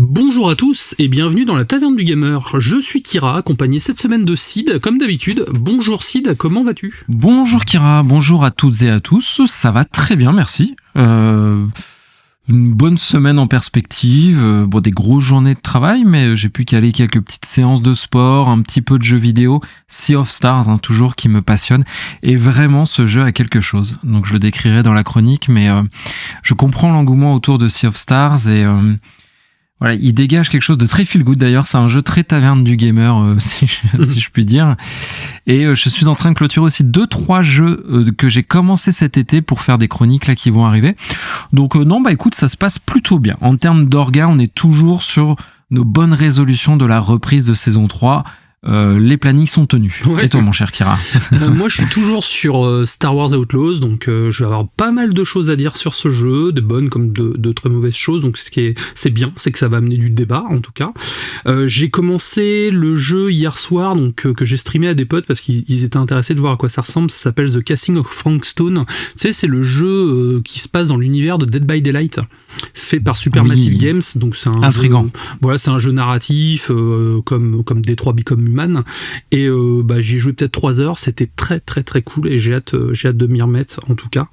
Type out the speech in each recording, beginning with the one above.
Bonjour à tous et bienvenue dans la Taverne du Gamer. Je suis Kira, accompagné cette semaine de Sid, comme d'habitude. Bonjour Sid, comment vas-tu ? Bonjour Kira, bonjour à toutes et à tous. Ça va très bien, merci. Une bonne semaine en perspective, des grosses journées de travail, mais j'ai pu caler quelques petites séances de sport, un petit peu de jeux vidéo. Sea of Stars, toujours qui me passionne. Et vraiment, ce jeu a quelque chose. Donc je le décrirai dans la chronique, mais je comprends l'engouement autour de Sea of Stars et... Voilà, il dégage quelque chose de très feel good d'ailleurs, c'est un jeu très taverne du gamer si je puis dire. Et je suis en train de clôturer aussi 2-3 jeux que j'ai commencé cet été pour faire des chroniques là qui vont arriver. Donc écoute, ça se passe plutôt bien. En termes d'orga, on est toujours sur nos bonnes résolutions de la reprise de saison 3. Les plannings sont tenus. Ouais. Et toi mon cher Kira? Moi je suis toujours sur Star Wars Outlaws, donc je vais avoir pas mal de choses à dire sur ce jeu, de bonnes comme de très mauvaises choses, donc c'est bien, c'est que ça va amener du débat en tout cas. J'ai commencé le jeu hier soir, donc que j'ai streamé à des potes parce qu'ils étaient intéressés de voir à quoi ça ressemble. Ça s'appelle The Casting of Frank Stone. Tu sais, c'est le jeu qui se passe dans l'univers de Dead by Daylight, fait par Supermassive Games, donc c'est un intriguant. C'est un jeu narratif comme Detroit Become Human, et j'y ai joué peut-être 3 heures, c'était très très très cool et j'ai hâte de m'y remettre en tout cas.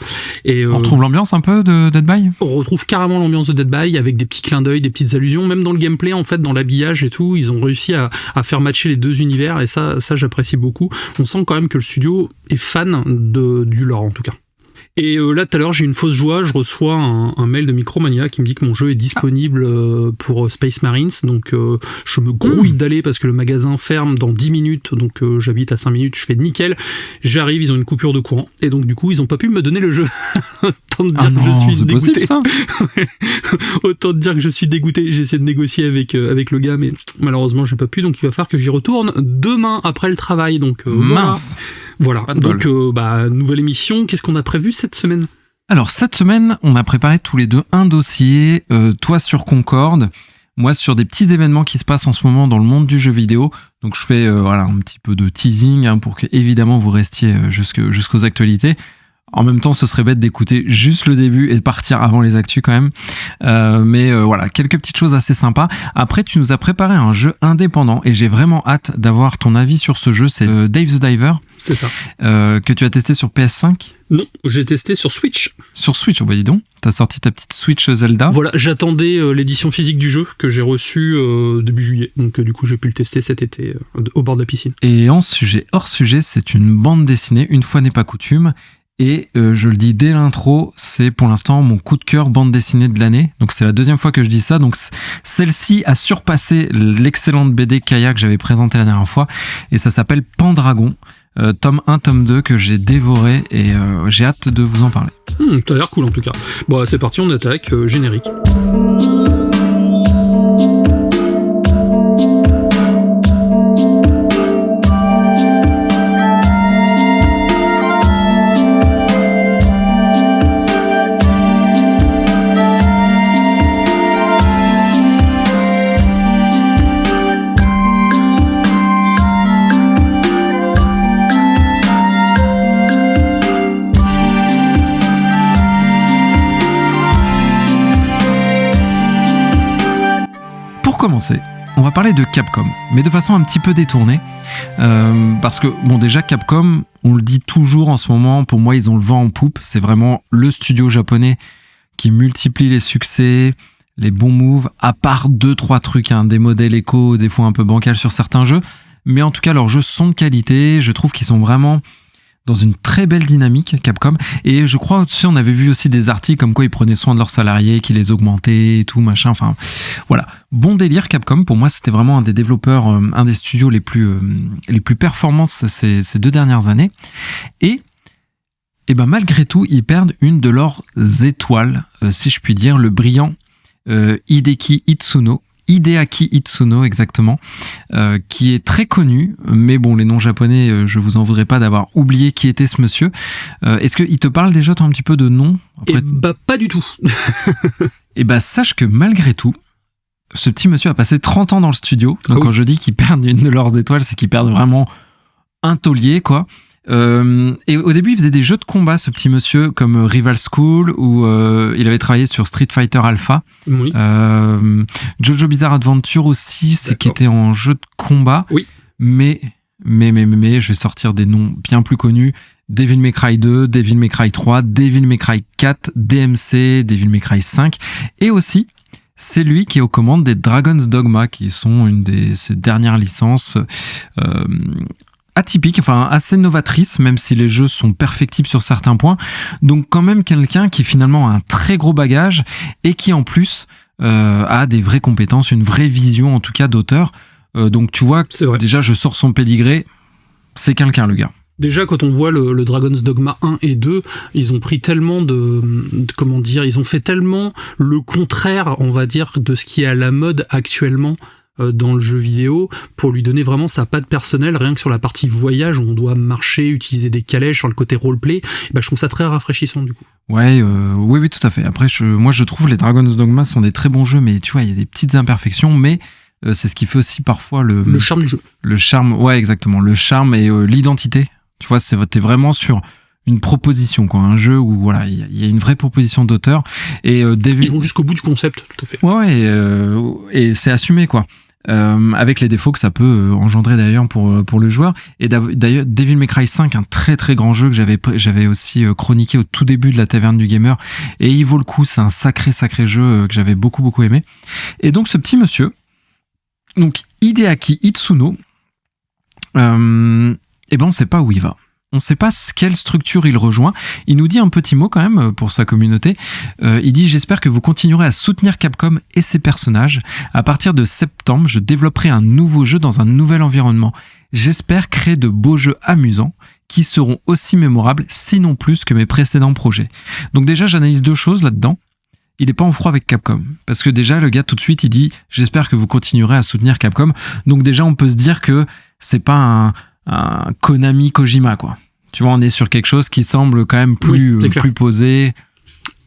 Et on retrouve l'ambiance un peu de Dead by? On retrouve carrément l'ambiance de Dead by avec des petits clins d'œil, des petites allusions, même dans le gameplay en fait, dans l'habillage et tout, ils ont réussi à faire matcher les deux univers et ça j'apprécie beaucoup. On sent quand même que le studio est fan du lore en tout cas. Et là, tout à l'heure, j'ai une fausse joie, je reçois un mail de Micromania qui me dit que mon jeu est disponible pour Space Marines, donc je me grouille d'aller parce que le magasin ferme dans 10 minutes, donc j'habite à 5 minutes, je fais nickel, j'arrive, ils ont une coupure de courant, et donc du coup, ils ont pas pu me donner le jeu. Autant de dire que je suis dégoûté. Possible, ça. Autant de dire que je suis dégoûté, j'ai essayé de négocier avec le gars, mais malheureusement, j'ai pas pu, donc il va falloir que j'y retourne demain après le travail, donc mince. Voilà, donc nouvelle émission, qu'est-ce qu'on a prévu cette semaine ? Alors cette semaine, on a préparé tous les deux un dossier, toi sur Concorde, moi sur des petits événements qui se passent en ce moment dans le monde du jeu vidéo. Donc je fais un petit peu de teasing pour que évidemment vous restiez jusqu'aux actualités. En même temps, ce serait bête d'écouter juste le début et de partir avant les actus quand même. Mais quelques petites choses assez sympas. Après, tu nous as préparé un jeu indépendant et j'ai vraiment hâte d'avoir ton avis sur ce jeu. C'est Dave the Diver. C'est ça. Que tu as testé sur PS5 ? Non, j'ai testé sur Switch. Sur Switch, dis donc. T'as sorti ta petite Switch Zelda. Voilà, j'attendais l'édition physique du jeu que j'ai reçue début juillet. Donc du coup, j'ai pu le tester cet été au bord de la piscine. Et hors sujet, c'est une bande dessinée, une fois n'est pas coutume. Et je le dis dès l'intro, c'est pour l'instant mon coup de cœur bande dessinée de l'année. Donc c'est la deuxième fois que je dis ça. Donc celle-ci a surpassé l'excellente BD Kaya que j'avais présentée la dernière fois. Et ça s'appelle Pendragon, tome 1, tome 2 que j'ai dévoré et j'ai hâte de vous en parler. Ça a l'air cool en tout cas. Bon, c'est parti, on attaque, générique. Commencer. On va parler de Capcom, mais de façon un petit peu détournée, parce que déjà Capcom, on le dit toujours en ce moment, pour moi ils ont le vent en poupe, c'est vraiment le studio japonais qui multiplie les succès, les bons moves, à part 2-3 trucs, des modèles éco, des fois un peu bancals sur certains jeux, mais en tout cas leurs jeux sont de qualité, je trouve qu'ils sont vraiment dans une très belle dynamique, Capcom. Et je crois aussi, on avait vu aussi des articles comme quoi ils prenaient soin de leurs salariés, qu'ils les augmentaient et tout, machin. Enfin, voilà. Bon délire, Capcom. Pour moi, c'était vraiment un des développeurs, un des studios les plus performants ces 2 dernières années. Et malgré tout, ils perdent une de leurs étoiles, si je puis dire, le brillant Hideaki Itsuno, exactement, qui est très connu, mais bon, les noms japonais, je vous en voudrais pas d'avoir oublié qui était ce monsieur. Est-ce qu'il te parle déjà un petit peu de nom ? Après... pas du tout. Sache que malgré tout, ce petit monsieur a passé 30 ans dans le studio, donc quand je dis qu'ils perdent une de leurs étoiles, c'est qu'ils perdent vraiment un taulier, quoi. Et au début, il faisait des jeux de combat, ce petit monsieur, comme Rival School, où il avait travaillé sur Street Fighter Alpha. Oui. Jojo Bizarre Adventure aussi, c'est qui était en jeu de combat. Oui. Mais, je vais sortir des noms bien plus connus. Devil May Cry 2, Devil May Cry 3, Devil May Cry 4, DMC, Devil May Cry 5. Et aussi, c'est lui qui est aux commandes des Dragon's Dogma, qui sont une de ses dernières licences atypiques, enfin assez novatrices, même si les jeux sont perfectibles sur certains points. Donc quand même quelqu'un qui finalement a un très gros bagage et qui en plus a des vraies compétences, une vraie vision en tout cas d'auteur. Donc tu vois, déjà je sors son pédigré, c'est quelqu'un le gars. Déjà, quand on voit le Dragon's Dogma 1 et 2, ils ont pris tellement comment dire, ils ont fait tellement le contraire, on va dire, de ce qui est à la mode actuellement dans le jeu vidéo, pour lui donner vraiment sa patte personnelle, rien que sur la partie voyage, où on doit marcher, utiliser des calèches, sur le côté roleplay, je trouve ça très rafraîchissant du coup. Ouais, oui, tout à fait. Après, moi je trouve les Dragon's Dogma sont des très bons jeux, mais tu vois, il y a des petites imperfections, mais c'est ce qui fait aussi parfois le charme du jeu. Le charme, ouais, exactement. Le charme et l'identité. Tu vois, t'es vraiment sur une proposition, quoi, un jeu où voilà, il y a une vraie proposition d'auteur. Et ils vont jusqu'au bout du concept, tout à fait. Ouais, et c'est assumé, quoi. Avec les défauts que ça peut engendrer d'ailleurs pour le joueur. Et d'ailleurs, Devil May Cry 5, un très très grand jeu que j'avais aussi chroniqué au tout début de la Taverne du Gamer. Et il vaut le coup, c'est un sacré jeu que j'avais beaucoup aimé. Et donc ce petit monsieur, donc Hideaki Itsuno, on ne sait pas où il va. On ne sait pas quelle structure il rejoint. Il nous dit un petit mot quand même pour sa communauté. Il dit « J'espère que vous continuerez à soutenir Capcom et ses personnages. À partir de septembre, je développerai un nouveau jeu dans un nouvel environnement. J'espère créer de beaux jeux amusants qui seront aussi mémorables, sinon plus que mes précédents projets. » Donc déjà, j'analyse deux choses là-dedans. Il n'est pas en froid avec Capcom. Parce que déjà, le gars, tout de suite, il dit « J'espère que vous continuerez à soutenir Capcom. » Donc déjà, on peut se dire que c'est pas un Konami Kojima, quoi. Tu vois, on est sur quelque chose qui semble quand même plus posé.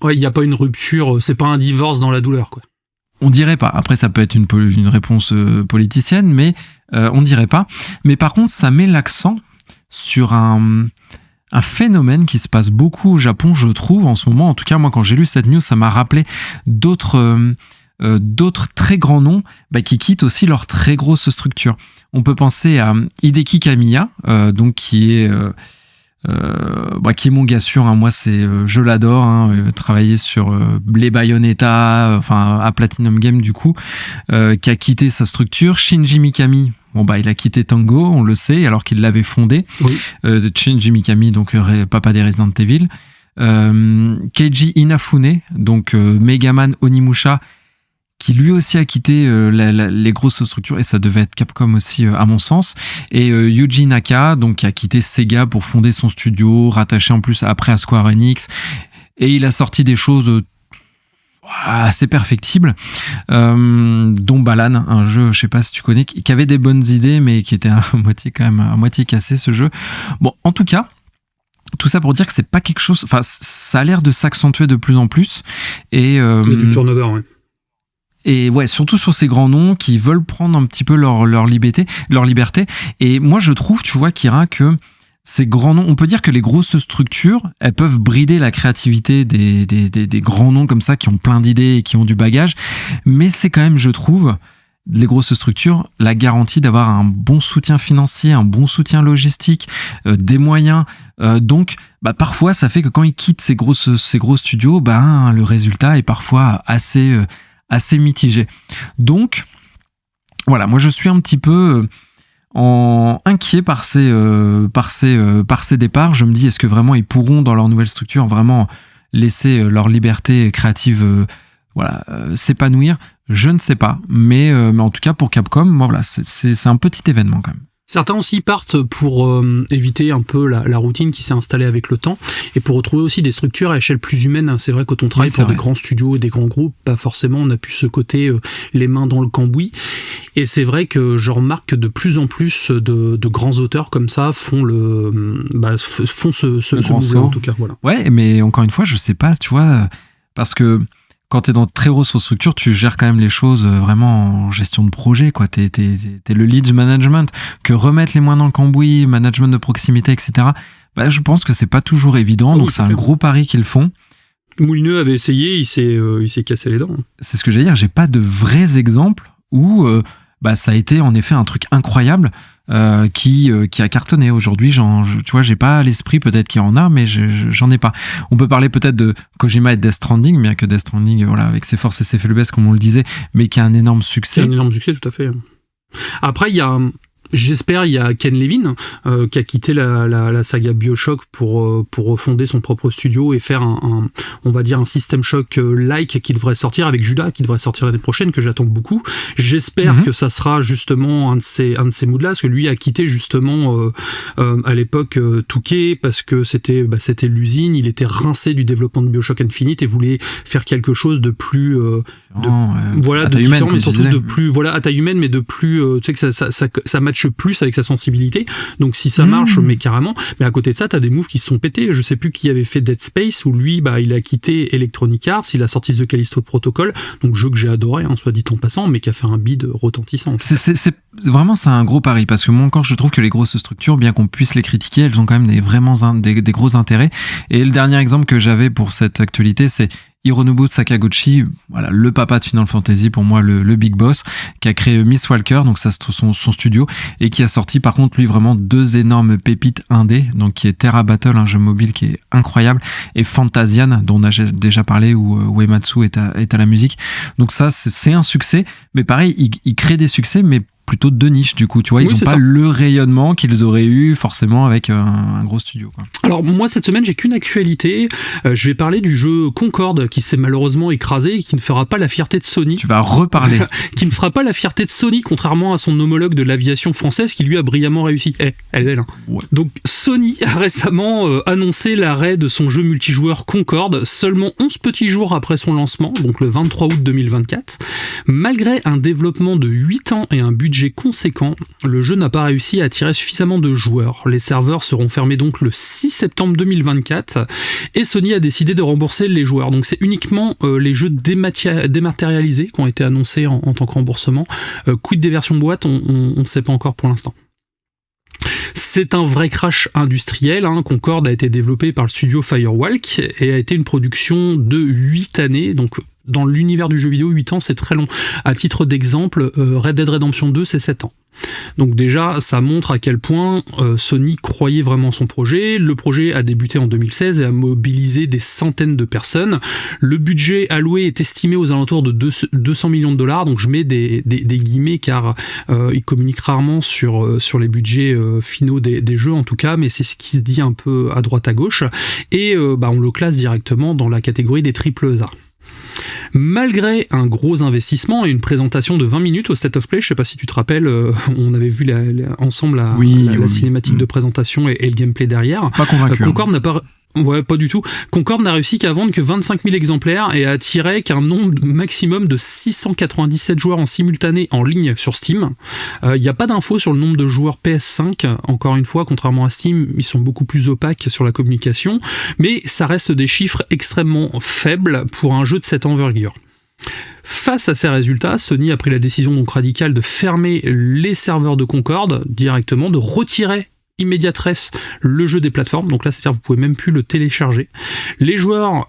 Ouais, il n'y a pas une rupture, c'est pas un divorce dans la douleur, quoi. On dirait pas. Après, ça peut être une réponse politicienne, mais on dirait pas. Mais par contre, ça met l'accent sur un phénomène qui se passe beaucoup au Japon, je trouve, en ce moment. En tout cas, moi, quand j'ai lu cette news, ça m'a rappelé d'autres très grands noms qui quittent aussi leur très grosse structure. On peut penser à Hideki Kamiya, donc qui est mon gars sûr, hein. Moi je l'adore, hein, travaillé sur les Bayonetta, enfin à Platinum Game du coup, qui a quitté sa structure. Shinji Mikami, il a quitté Tango, on le sait, alors qu'il l'avait fondé. Oui. Shinji Mikami, donc papa des Resident Evil. Keiji Inafune, donc Megaman Onimusha, qui lui aussi a quitté les grosses structures, et ça devait être Capcom aussi à mon sens, et Yuji Naka, donc qui a quitté Sega pour fonder son studio, rattaché en plus après à Square Enix, et il a sorti des choses assez perfectibles, dont Balan, un jeu, je sais pas si tu connais, qui avait des bonnes idées, mais qui était à moitié cassé, ce jeu. Bon, en tout cas, tout ça pour dire que c'est pas quelque chose, enfin, ça a l'air de s'accentuer de plus en plus, et il y a du turnover, ouais. Et ouais, surtout sur ces grands noms qui veulent prendre un petit peu leur liberté. Et moi, je trouve, tu vois, Kira, que ces grands noms, on peut dire que les grosses structures, elles peuvent brider la créativité des grands noms comme ça, qui ont plein d'idées et qui ont du bagage. Mais c'est quand même, je trouve, les grosses structures, la garantie d'avoir un bon soutien financier, un bon soutien logistique, des moyens. Donc, parfois, ça fait que quand ils quittent ces gros studios, le résultat est parfois assez mitigé. Donc, voilà, moi je suis un petit peu inquiet par ces départs. Je me dis, est-ce que vraiment ils pourront, dans leur nouvelle structure, vraiment laisser leur liberté créative s'épanouir? Je ne sais pas, mais en tout cas pour Capcom, c'est un petit événement quand même. Certains aussi partent pour éviter un peu la routine qui s'est installée avec le temps, et pour retrouver aussi des structures à échelle plus humaine. C'est vrai, quand on travaille pour des grands studios et des grands groupes, pas forcément on a pu ce côté les mains dans le cambouis, et c'est vrai que je remarque que de plus en plus de grands auteurs comme ça font ce mouvement, en tout cas. Voilà. Ouais, mais encore une fois, je sais pas, tu vois, parce que quand t'es dans de très grosses structures, tu gères quand même les choses vraiment en gestion de projet, quoi. T'es le lead management, que remettre les mains dans le cambouis, management de proximité, etc. Bah, je pense que c'est pas toujours évident, donc c'est un gros pari qu'ils font. Moulineux avait essayé, il s'est cassé les dents. C'est ce que j'allais dire, j'ai pas de vrais exemples où ça a été en effet un truc incroyable qui a cartonné. Aujourd'hui, tu vois, j'ai pas à l'esprit, peut-être qu'il y en a, mais j'en ai pas. On peut parler peut-être de Kojima et Death Stranding, bien que Death Stranding, voilà, avec ses forces et ses faiblesses, comme on le disait, mais qui a un énorme succès. C'est un énorme succès, tout à fait. Après, il y a Ken Levine qui a quitté la saga BioShock pour refonder son propre studio et faire on va dire un System Shock like qui devrait sortir avec Judas, qui devrait sortir l'année prochaine, que j'attends beaucoup. J'espère que ça sera justement un de ces moods-là, parce que lui a quitté justement à l'époque Touquet, parce que c'était l'usine, il était rincé du développement de BioShock Infinite et voulait faire quelque chose de plus de différent, mais surtout de plus à taille humaine, mais de plus tu sais que ça matche plus avec sa sensibilité, donc si ça marche, mais carrément. Mais à côté de ça, t'as des moves qui se sont pétés. Je sais plus qui avait fait Dead Space, où lui, il a quitté Electronic Arts, il a sorti The Callisto Protocol, donc jeu que j'ai adoré, soit dit en passant, mais qui a fait un bid retentissant. C'est vraiment, c'est un gros pari, parce que moi encore, je trouve que les grosses structures, bien qu'on puisse les critiquer, elles ont quand même des gros intérêts. Et le dernier exemple que j'avais pour cette actualité, c'est Hironobu Sakaguchi, voilà, le papa de Final Fantasy, pour moi le big boss, qui a créé Miss Walker, donc ça c'est son studio, et qui a sorti par contre lui vraiment 2 énormes pépites indé, donc qui est Terra Battle, un jeu mobile qui est incroyable, et Fantasian, dont on a déjà parlé, où Uematsu est à la musique. Donc ça c'est un succès, mais pareil, il crée des succès, mais plutôt de niche, du coup, tu vois, ils n'ont pas le rayonnement qu'ils auraient eu forcément avec un gros studio, quoi. Alors moi cette semaine j'ai qu'une actualité, je vais parler du jeu Concorde qui s'est malheureusement écrasé et qui ne fera pas la fierté de Sony. Tu vas reparler. Qui ne fera pas la fierté de Sony, contrairement à son homologue de l'aviation française qui lui a brillamment réussi. Elle est belle, hein. Ouais. Donc Sony a récemment annoncé l'arrêt de son jeu multijoueur Concorde, seulement 11 petits jours après son lancement, donc le 23 août 2024. Malgré un développement de 8 ans et un budget conséquent, le jeu n'a pas réussi à attirer suffisamment de joueurs. Les serveurs seront fermés donc le 6 septembre 2024 et Sony a décidé de rembourser les joueurs. Donc c'est uniquement les jeux dématérialisés qui ont été annoncés en tant que remboursement. Quid des versions boîte, on ne sait pas encore pour l'instant. C'est un vrai crash industriel. Concorde a été développé par le studio Firewalk et a été une production de 8 années, donc dans l'univers du jeu vidéo, 8 ans c'est très long. À titre d'exemple, Red Dead Redemption 2 c'est 7 ans. Donc déjà, ça montre à quel point Sony croyait vraiment son projet. Le projet a débuté en 2016 et a mobilisé des centaines de personnes. Le budget alloué est estimé aux alentours de 200 millions de dollars, donc je mets des guillemets car ils communiquent rarement sur les budgets finaux des jeux en tout cas, mais c'est ce qui se dit un peu à droite à gauche. Et on le classe directement dans la catégorie des triple A. Malgré un gros investissement et une présentation de 20 minutes au State of Play, je sais pas si tu te rappelles, on avait vu ensemble la cinématique de présentation et le gameplay derrière. Pas convaincu. Concorde n'a pas... Ouais, pas du tout. Concorde n'a réussi qu'à vendre que 25 000 exemplaires et a attiré qu'un nombre maximum de 697 joueurs en simultané en ligne sur Steam. Il n'y a pas d'infos sur le nombre de joueurs PS5. Encore une fois, contrairement à Steam, ils sont beaucoup plus opaques sur la communication. Mais ça reste des chiffres extrêmement faibles pour un jeu de cette envergure. Face à ces résultats, Sony a pris la décision donc radicale de fermer les serveurs de Concorde directement, de retirer immédiatresse le jeu des plateformes, donc là c'est-à-dire vous pouvez même plus le télécharger. Les joueurs,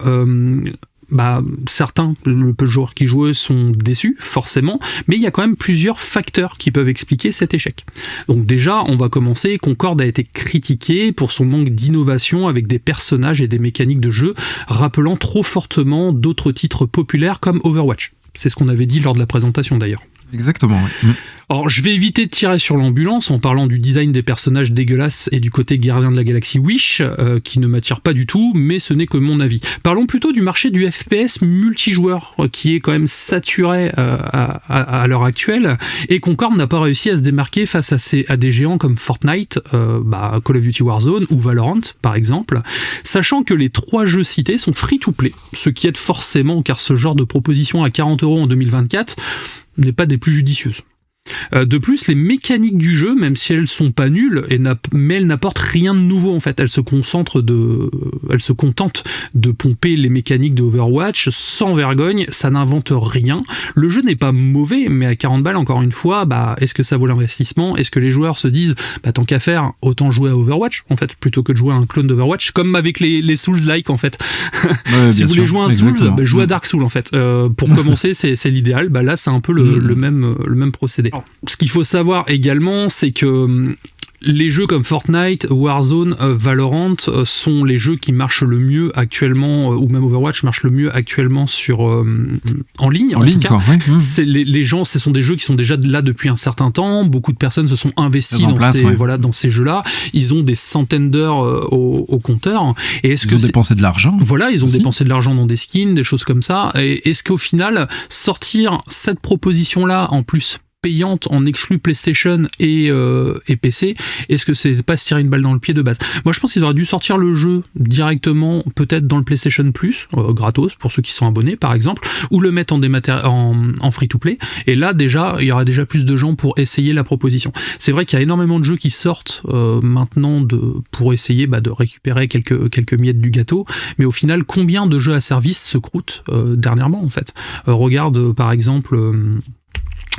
certains, le peu de joueurs qui jouaient sont déçus, forcément, mais il y a quand même plusieurs facteurs qui peuvent expliquer cet échec. Donc déjà, on va commencer, Concorde a été critiqué pour son manque d'innovation avec des personnages et des mécaniques de jeu rappelant trop fortement d'autres titres populaires comme Overwatch. C'est ce qu'on avait dit lors de la présentation d'ailleurs. Exactement, oui. Alors, je vais éviter de tirer sur l'ambulance en parlant du design des personnages dégueulasses et du côté gardien de la galaxie Wish, qui ne m'attire pas du tout, mais ce n'est que mon avis. Parlons plutôt du marché du FPS multijoueur, qui est quand même saturé à l'heure actuelle, et Concorde n'a pas réussi à se démarquer face à des géants comme Fortnite, Call of Duty Warzone ou Valorant, par exemple, sachant que les 3 jeux cités sont free-to-play, ce qui aide forcément, car ce genre de proposition à 40 € en 2024 n'est pas des plus judicieuses. De plus, les mécaniques du jeu, même si elles sont pas nulles, mais elles n'apportent rien de nouveau en fait. Elles se contentent de pomper les mécaniques de Overwatch sans vergogne, ça n'invente rien. Le jeu n'est pas mauvais, mais à 40 balles, encore une fois, est-ce que ça vaut l'investissement ? Est-ce que les joueurs se disent, tant qu'à faire, autant jouer à Overwatch en fait, plutôt que de jouer à un clone d'Overwatch, comme avec les Souls-like en fait. Ouais, si vous voulez jouer à un Souls, jouez à Dark Dark Souls en fait. Pour commencer, c'est l'idéal. Là, c'est un peu le même procédé. Ce qu'il faut savoir également, c'est que les jeux comme Fortnite, Warzone, Valorant sont les jeux qui marchent le mieux actuellement, ou même Overwatch marche le mieux actuellement en ligne. En ligne, quoi, ouais. Les gens, ce sont des jeux qui sont déjà là depuis un certain temps. Beaucoup de personnes se sont investies dans ces jeux-là. Ils ont des centaines d'heures au compteur. Et ils ont dépensé de l'argent. Voilà, ils ont dépensé de l'argent dans des skins, des choses comme ça. Et est-ce qu'au final, sortir cette proposition-là en plus payante en exclu PlayStation et PC, est-ce que c'est pas se tirer une balle dans le pied de base ? Moi je pense qu'ils auraient dû sortir le jeu directement, peut-être dans le PlayStation Plus, gratos, pour ceux qui sont abonnés par exemple, ou le mettre en free-to-play, et là déjà, il y aura déjà plus de gens pour essayer la proposition. C'est vrai qu'il y a énormément de jeux qui sortent maintenant pour essayer de récupérer quelques miettes du gâteau, mais au final, combien de jeux à service se croûtent dernièrement en fait ? Regarde par exemple...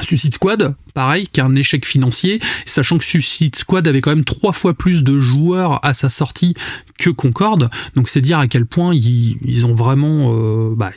Suicide Squad, pareil, qui est un échec financier, sachant que Suicide Squad avait quand même 3 fois plus de joueurs à sa sortie que Concorde, donc c'est dire à quel point ils ont vraiment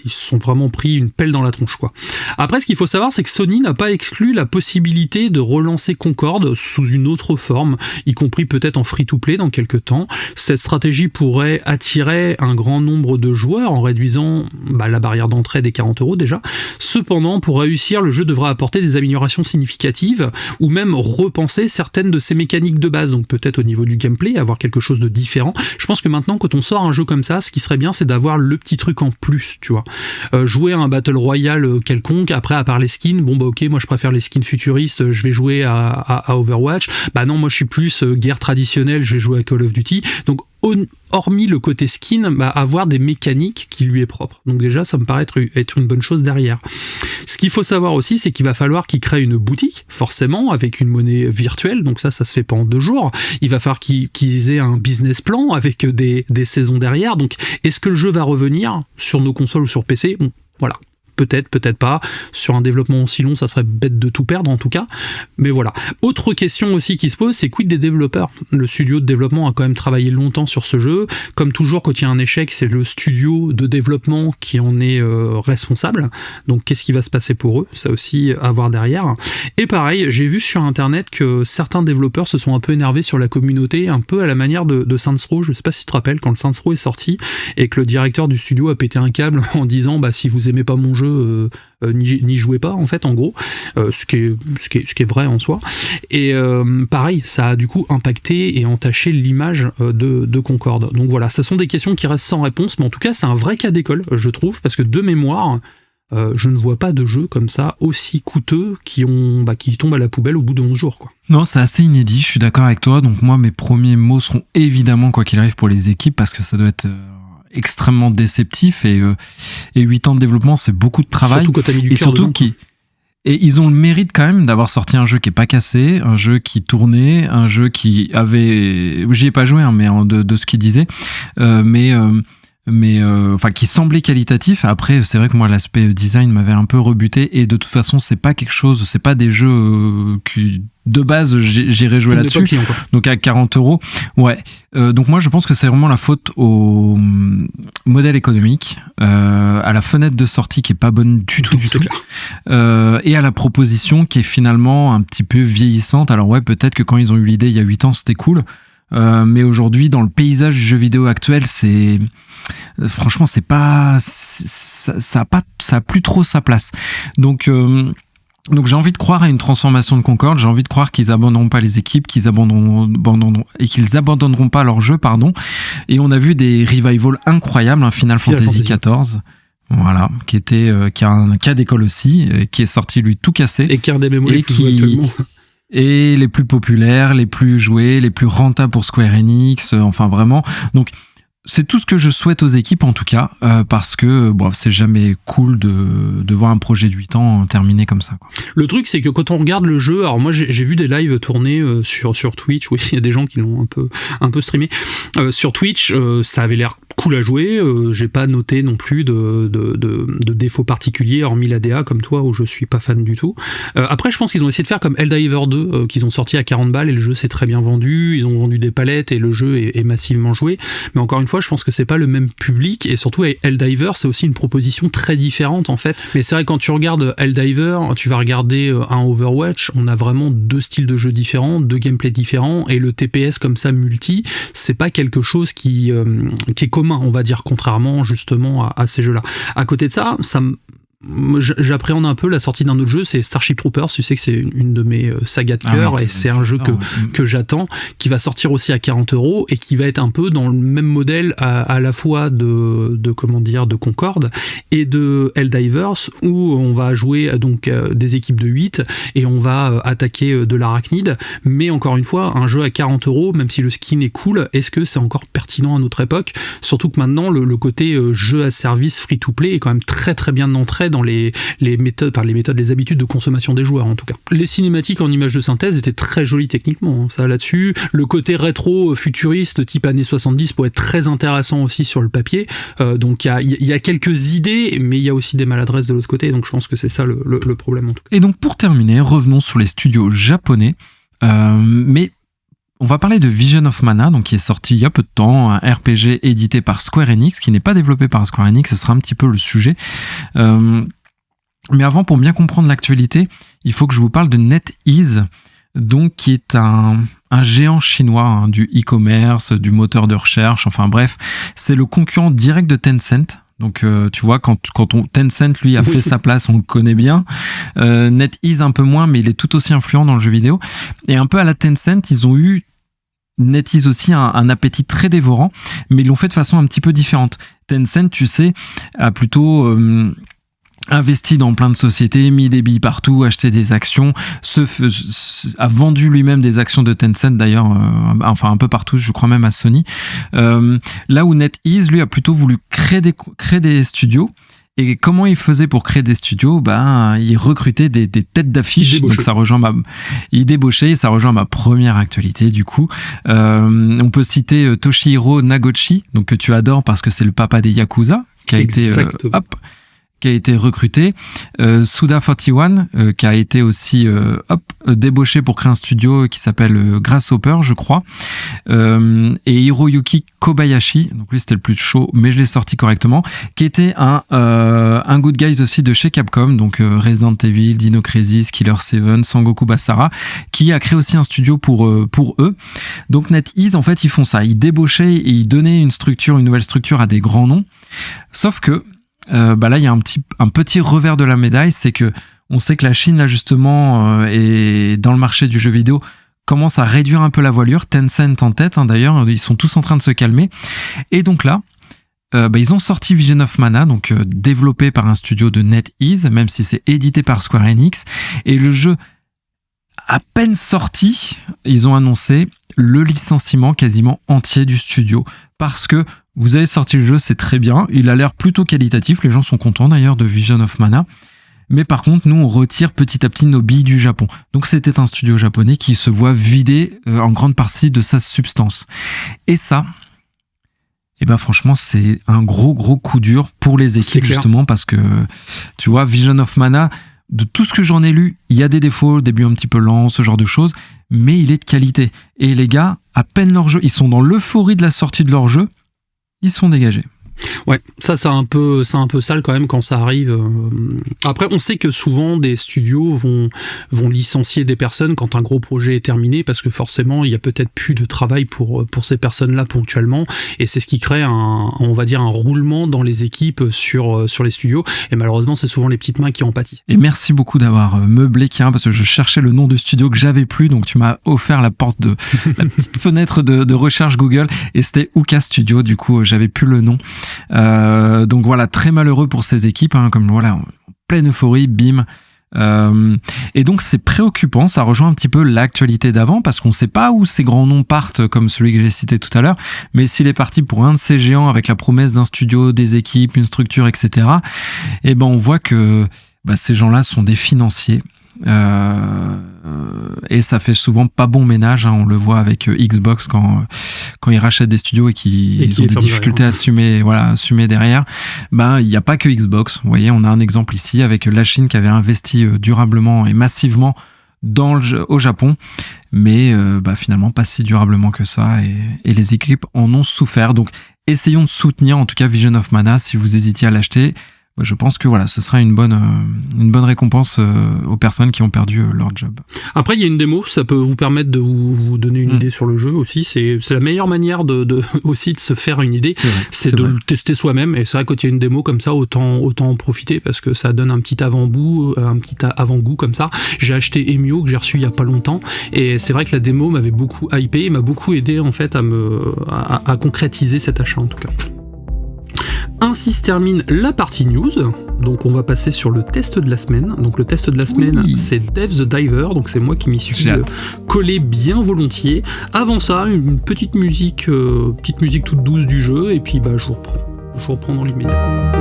ils se sont vraiment pris une pelle dans la tronche, quoi. Après, ce qu'il faut savoir, c'est que Sony n'a pas exclu la possibilité de relancer Concorde sous une autre forme, y compris peut-être en free-to-play dans quelques temps. Cette stratégie pourrait attirer un grand nombre de joueurs en réduisant la barrière d'entrée des 40€ déjà. Cependant, pour réussir, le jeu devra apporter des améliorations significatives ou même repenser certaines de ses mécaniques de base, donc peut-être au niveau du gameplay, avoir quelque chose de différent. Je pense que maintenant, quand on sort un jeu comme ça, ce qui serait bien, c'est d'avoir le petit truc en plus, tu vois. Jouer à un Battle Royale quelconque, après, à part les skins, ok, moi je préfère les skins futuristes, je vais jouer à Overwatch. Non, moi je suis plus guerre traditionnelle, je vais jouer à Call of Duty. Donc, hormis le côté skin, avoir des mécaniques qui lui est propre. Donc déjà, ça me paraît être une bonne chose derrière. Ce qu'il faut savoir aussi, c'est qu'il va falloir qu'il crée une boutique, forcément, avec une monnaie virtuelle. Donc ça se fait pas en 2 jours. Il va falloir qu'ils aient un business plan avec des saisons derrière. Donc, est-ce que le jeu va revenir sur nos consoles ou sur PC ? Voilà. Peut-être pas. Sur un développement aussi long, ça serait bête de tout perdre en tout cas. Mais voilà. Autre question aussi qui se pose, c'est quid des développeurs ? Le studio de développement a quand même travaillé longtemps sur ce jeu. Comme toujours, quand il y a un échec, c'est le studio de développement qui en est responsable. Donc qu'est-ce qui va se passer pour eux ? Ça aussi à voir derrière. Et pareil, j'ai vu sur internet que certains développeurs se sont un peu énervés sur la communauté, un peu à la manière de Saints Row. Je sais pas si tu te rappelles, quand le Saints Row est sorti et que le directeur du studio a pété un câble en disant si vous aimez pas mon jeu, n'y jouez pas en fait, en gros, ce qui est vrai en soi. Et pareil, ça a du coup impacté et entaché l'image de Concorde. Donc voilà, ce sont des questions qui restent sans réponse, mais en tout cas c'est un vrai cas d'école, je trouve, parce que de mémoire, je ne vois pas de jeu comme ça aussi coûteux qui tombent à la poubelle au bout de 11 jours, quoi. Non, c'est assez inédit, je suis d'accord avec toi. Donc moi, mes premiers mots seront évidemment, quoi qu'il arrive, pour les équipes, parce que ça doit être extrêmement déceptif, et 8 ans de développement, c'est beaucoup de travail. Surtout quand t'as mis du cœur dedans. Et ils ont le mérite quand même d'avoir sorti un jeu qui est pas cassé, un jeu qui tournait, un jeu qui avait... J'y ai pas joué, mais de ce qu'ils disaient, qui semblait qualitatif. Après, c'est vrai que moi, l'aspect design m'avait un peu rebuté, et de toute façon, c'est pas des jeux qui... De base, j'irais jouer là-dessus. Donc à 40€. Ouais. Donc moi, je pense que c'est vraiment la faute au modèle économique, à la fenêtre de sortie qui est pas bonne du tout. Et à la proposition qui est finalement un petit peu vieillissante. Alors ouais, peut-être que quand ils ont eu l'idée il y a 8 ans, c'était cool. Mais aujourd'hui, dans le paysage du jeu vidéo actuel, franchement, ça a plus trop sa place. Donc j'ai envie de croire à une transformation de Concorde, j'ai envie de croire qu'ils abandonneront pas les équipes, qu'ils abandonneront pas leur jeu, pardon. Et on a vu des revivals incroyables, un Final Fantasy XIV. Voilà, qui a un cas d'école aussi, qui est sorti lui tout cassé. Et qui a des mémoires actuellement. Et les plus populaires, les plus joués, les plus rentables pour Square Enix, enfin vraiment. Donc c'est tout ce que je souhaite aux équipes en tout cas, parce que c'est jamais cool de voir un projet de 8 ans terminé comme ça, quoi. Le truc, c'est que quand on regarde le jeu, alors moi j'ai vu des lives tournés sur Twitch, oui, il y a des gens qui l'ont un peu streamé. Sur Twitch, ça avait l'air cool à jouer, j'ai pas noté non plus de défauts particuliers, hormis la DA comme toi, où je suis pas fan du tout. Après, je pense qu'ils ont essayé de faire comme Helldivers 2, qu'ils ont sorti à 40 balles, et le jeu s'est très bien vendu, ils ont vendu des palettes, et le jeu est massivement joué. Mais encore une fois, je pense que c'est pas le même public, et surtout Helldivers, c'est aussi une proposition très différente en fait. Mais c'est vrai, quand tu regardes Helldivers, tu vas regarder un Overwatch, on a vraiment deux styles de jeu différents, deux gameplays différents, et le TPS comme ça multi, c'est pas quelque chose qui est commun, on va dire, contrairement justement à ces jeux-là. À côté de ça, j'appréhende un peu la sortie d'un autre jeu, c'est Starship Troopers. Tu sais que c'est une de mes sagas de cœur, et c'est un jeu que j'attends, qui va sortir aussi à 40€ et qui va être un peu dans le même modèle à la fois de Concorde et de Helldivers, où on va jouer donc des équipes de 8 et on va attaquer de l'arachnide. Mais encore une fois, un jeu à 40€, même si le skin est cool, est-ce que c'est encore pertinent à notre époque? Surtout que maintenant le côté jeu à service free-to-play est quand même très très bien entré dans les méthodes, les habitudes de consommation des joueurs en tout cas. Les cinématiques en images de synthèse étaient très jolies techniquement, ça là-dessus. Le côté rétro futuriste type années 70 pourrait être très intéressant aussi sur le papier. Donc il y a quelques idées, mais il y a aussi des maladresses de l'autre côté, donc je pense que c'est ça le problème en tout cas. Et donc pour terminer, revenons sur les studios japonais, mais on va parler de Vision of Mana, donc qui est sorti il y a peu de temps, un RPG édité par Square Enix, qui n'est pas développé par Square Enix, ce sera un petit peu le sujet. Mais avant, pour bien comprendre l'actualité, il faut que je vous parle de NetEase, donc qui est un géant chinois du e-commerce, du moteur de recherche, enfin bref, c'est le concurrent direct de Tencent. Donc tu vois, quand Tencent lui a fait sa place, on le connaît bien. NetEase un peu moins, mais il est tout aussi influent dans le jeu vidéo. Et un peu à la Tencent, ils ont eu NetEase aussi un appétit très dévorant, mais ils l'ont fait de façon un petit peu différente. Tencent, tu sais, a plutôt investi dans plein de sociétés, mis des billes partout, acheté des actions, a vendu lui-même des actions de Tencent d'ailleurs, enfin un peu partout, je crois même à Sony. Là où NetEase, lui, a plutôt voulu créer des studios. Et comment il faisait pour créer des studios? Il recrutait des têtes d'affiche. Donc il débauchait, et ça rejoint ma première actualité du coup. On peut citer Toshihiro Nagoshi, donc que tu adores parce que c'est le papa des Yakuza, qui a été recruté. Suda41, qui a été aussi débauché pour créer un studio qui s'appelle Grasshopper, je crois. Et Hiroyuki Kobayashi, donc lui c'était le plus chaud, mais je l'ai sorti correctement, qui était un good guys aussi de chez Capcom, donc Resident Evil, Dino Crisis, Killer 7, Sangoku Basara, qui a créé aussi un studio pour eux. Donc NetEase, en fait, ils font ça. Ils débauchaient et ils donnaient une nouvelle structure à des grands noms. Sauf que là, il y a un petit revers de la médaille, c'est que on sait que la Chine, là, justement, est dans le marché du jeu vidéo, commence à réduire un peu la voilure. Tencent en tête, d'ailleurs, ils sont tous en train de se calmer. Et donc là, ils ont sorti Vision of Mana, donc développé par un studio de NetEase, même si c'est édité par Square Enix. Et le jeu, à peine sorti, ils ont annoncé le licenciement quasiment entier du studio. Parce que vous avez sorti le jeu, c'est très bien, il a l'air plutôt qualitatif, les gens sont contents d'ailleurs de Vision of Mana. Mais par contre, nous, on retire petit à petit nos billes du Japon. Donc c'était un studio japonais qui se voit vidé en grande partie de sa substance. Et ça, franchement, c'est un gros coup dur pour les équipes, justement, parce que, tu vois, Vision of Mana, de tout ce que j'en ai lu, il y a des défauts, début un petit peu lent, ce genre de choses, mais il est de qualité. Et les gars, à peine leur jeu, ils sont dans l'euphorie de la sortie de leur jeu, ils sont dégagés. Ouais, ça c'est un peu sale quand même quand ça arrive. Après, on sait que souvent des studios vont licencier des personnes quand un gros projet est terminé, parce que forcément il y a peut-être plus de travail pour ces personnes-là ponctuellement, et c'est ce qui crée un roulement dans les équipes sur les studios, et malheureusement c'est souvent les petites mains qui en pâtissent. Et merci beaucoup d'avoir meublé, Kirin, parce que je cherchais le nom de studio que j'avais plus, donc tu m'as offert la petite fenêtre de recherche Google, et c'était Uka Studio, du coup j'avais plus le nom. Donc voilà, très malheureux pour ces équipes, comme voilà, en pleine euphorie, bim, Et donc c'est préoccupant, ça rejoint un petit peu l'actualité d'avant parce qu'on ne sait pas où ces grands noms partent comme celui que j'ai cité tout à l'heure, mais s'il est parti pour un de ces géants avec la promesse d'un studio, des équipes, une structure, etc., et ben on voit que ces gens-là sont des financiers. Et ça fait souvent pas bon ménage, hein, on le voit avec Xbox quand ils rachètent des studios et qu'ils ont des difficultés à assumer derrière. Il n'y a pas que Xbox, vous voyez, on a un exemple ici avec la Chine qui avait investi durablement et massivement au Japon, mais finalement pas si durablement que ça, et les équipes en ont souffert. Donc essayons de soutenir en tout cas Vision of Mana si vous hésitiez à l'acheter. Je pense que ce sera une bonne récompense aux personnes qui ont perdu leur job. Après, il y a une démo, ça peut vous permettre de vous donner une idée sur le jeu aussi. C'est la meilleure manière aussi de se faire une idée, c'est de le tester soi-même. Et c'est vrai, quand il y a une démo comme ça, autant en profiter parce que ça donne un petit avant-goût comme ça. J'ai acheté Emio que j'ai reçu il y a pas longtemps, et c'est vrai que la démo m'avait beaucoup hypé et m'a beaucoup aidé en fait à concrétiser cet achat en tout cas. Ainsi se termine la partie news. Donc on va passer sur le test de la semaine. Donc le test de la semaine, c'est Dave the Diver. Donc c'est moi qui m'y suis collé bien volontiers. Avant ça, une petite musique toute douce du jeu. Et puis je vous reprends dans l'immédiat.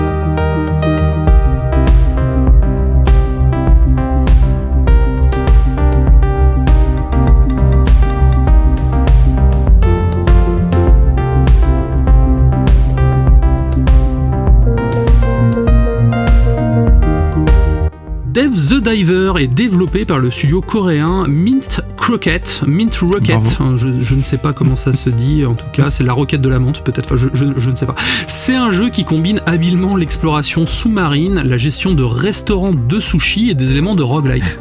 Dave the Diver est développé par le studio coréen Mint Rocket. Je ne sais pas comment ça se dit, en tout cas c'est la roquette de la menthe peut-être, je ne sais pas. C'est un jeu qui combine habilement l'exploration sous-marine, la gestion de restaurants de sushi et des éléments de roguelite.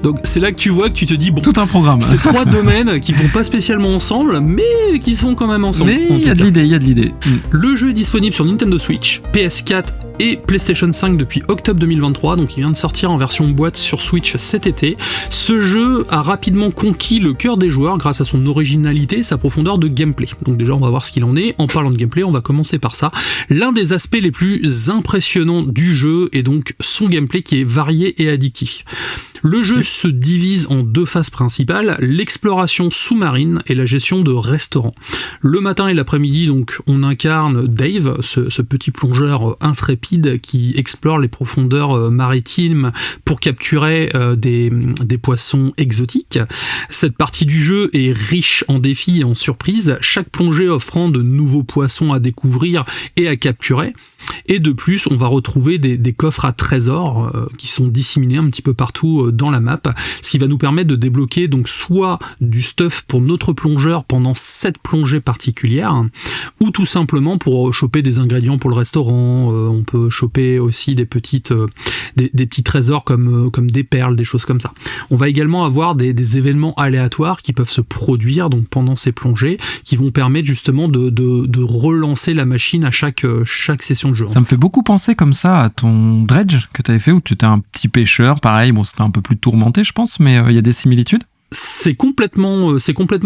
Donc c'est là que tu vois que tu te dis, bon, tout un programme. C'est 3 domaines qui vont pas spécialement ensemble, mais qui sont quand même ensemble. Mais il y a de l'idée. Le jeu est disponible sur Nintendo Switch, PS4 et PlayStation 5 depuis octobre 2023, donc il vient de sortir en version boîte sur Switch cet été. Ce jeu a rapidement conquis le cœur des joueurs grâce à son originalité et sa profondeur de gameplay. Donc déjà on va voir ce qu'il en est. En parlant de gameplay, on va commencer par ça. L'un des aspects les plus impressionnants du jeu est donc son gameplay qui est varié et addictif. Le jeu se divise en 2 phases principales, l'exploration sous-marine et la gestion de restaurants. Le matin et l'après-midi, donc, on incarne Dave, ce petit plongeur intrépide qui explore les profondeurs maritimes pour capturer des poissons exotiques. Cette partie du jeu est riche en défis et en surprises, chaque plongée offrant de nouveaux poissons à découvrir et à capturer. Et de plus, on va retrouver des coffres à trésors qui sont disséminés un petit peu partout dans la map, ce qui va nous permettre de débloquer donc soit du stuff pour notre plongeur pendant cette plongée particulière, ou tout simplement pour choper des ingrédients pour le restaurant. On peut choper aussi des petits trésors comme des perles, des choses comme ça. On va également avoir des événements aléatoires qui peuvent se produire donc pendant ces plongées, qui vont permettre justement de relancer la machine à chaque session de jeu. Ça me fait beaucoup penser comme ça à ton dredge que tu avais fait, où tu étais un petit pêcheur, pareil, bon c'était un peu plus tourmenté je pense, mais il y a des similitudes. C'est complètement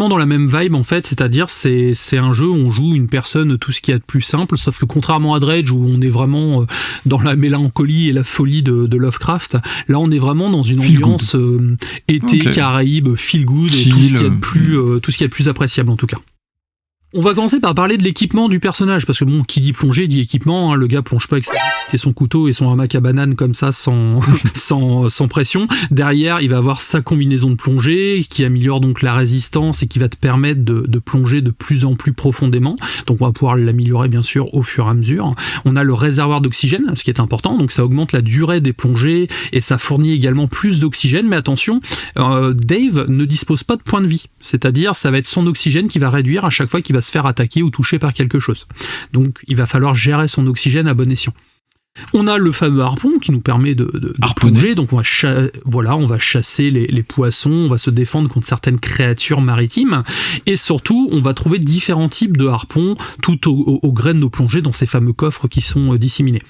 dans la même vibe en fait, c'est-à-dire c'est un jeu où on joue une personne tout ce qu'il y a de plus simple, sauf que contrairement à Dredge où on est vraiment dans la mélancolie et la folie de Lovecraft, là on est vraiment dans une ambiance été, Caraïbes, feel good, tout ce qu'il y a de plus appréciable en tout cas. On va commencer par parler de l'équipement du personnage, parce que bon, qui dit plongée dit équipement, hein, le gars plonge pas avec son couteau et son hamac à banane comme ça sans pression. Derrière, il va avoir sa combinaison de plongée qui améliore donc la résistance et qui va te permettre de plonger de plus en plus profondément. Donc on va pouvoir l'améliorer bien sûr au fur et à mesure. On a le réservoir d'oxygène, ce qui est important, donc ça augmente la durée des plongées et ça fournit également plus d'oxygène, mais attention, Dave ne dispose pas de points de vie, c'est-à-dire ça va être son oxygène qui va réduire à chaque fois qu'il va se faire attaquer ou toucher par quelque chose. Donc il va falloir gérer son oxygène à bon escient. On a le fameux harpon qui nous permet de plonger, donc on va chasser les poissons, on va se défendre contre certaines créatures maritimes, et surtout on va trouver différents types de harpons tout au gré de nos plongées dans ces fameux coffres qui sont disséminés.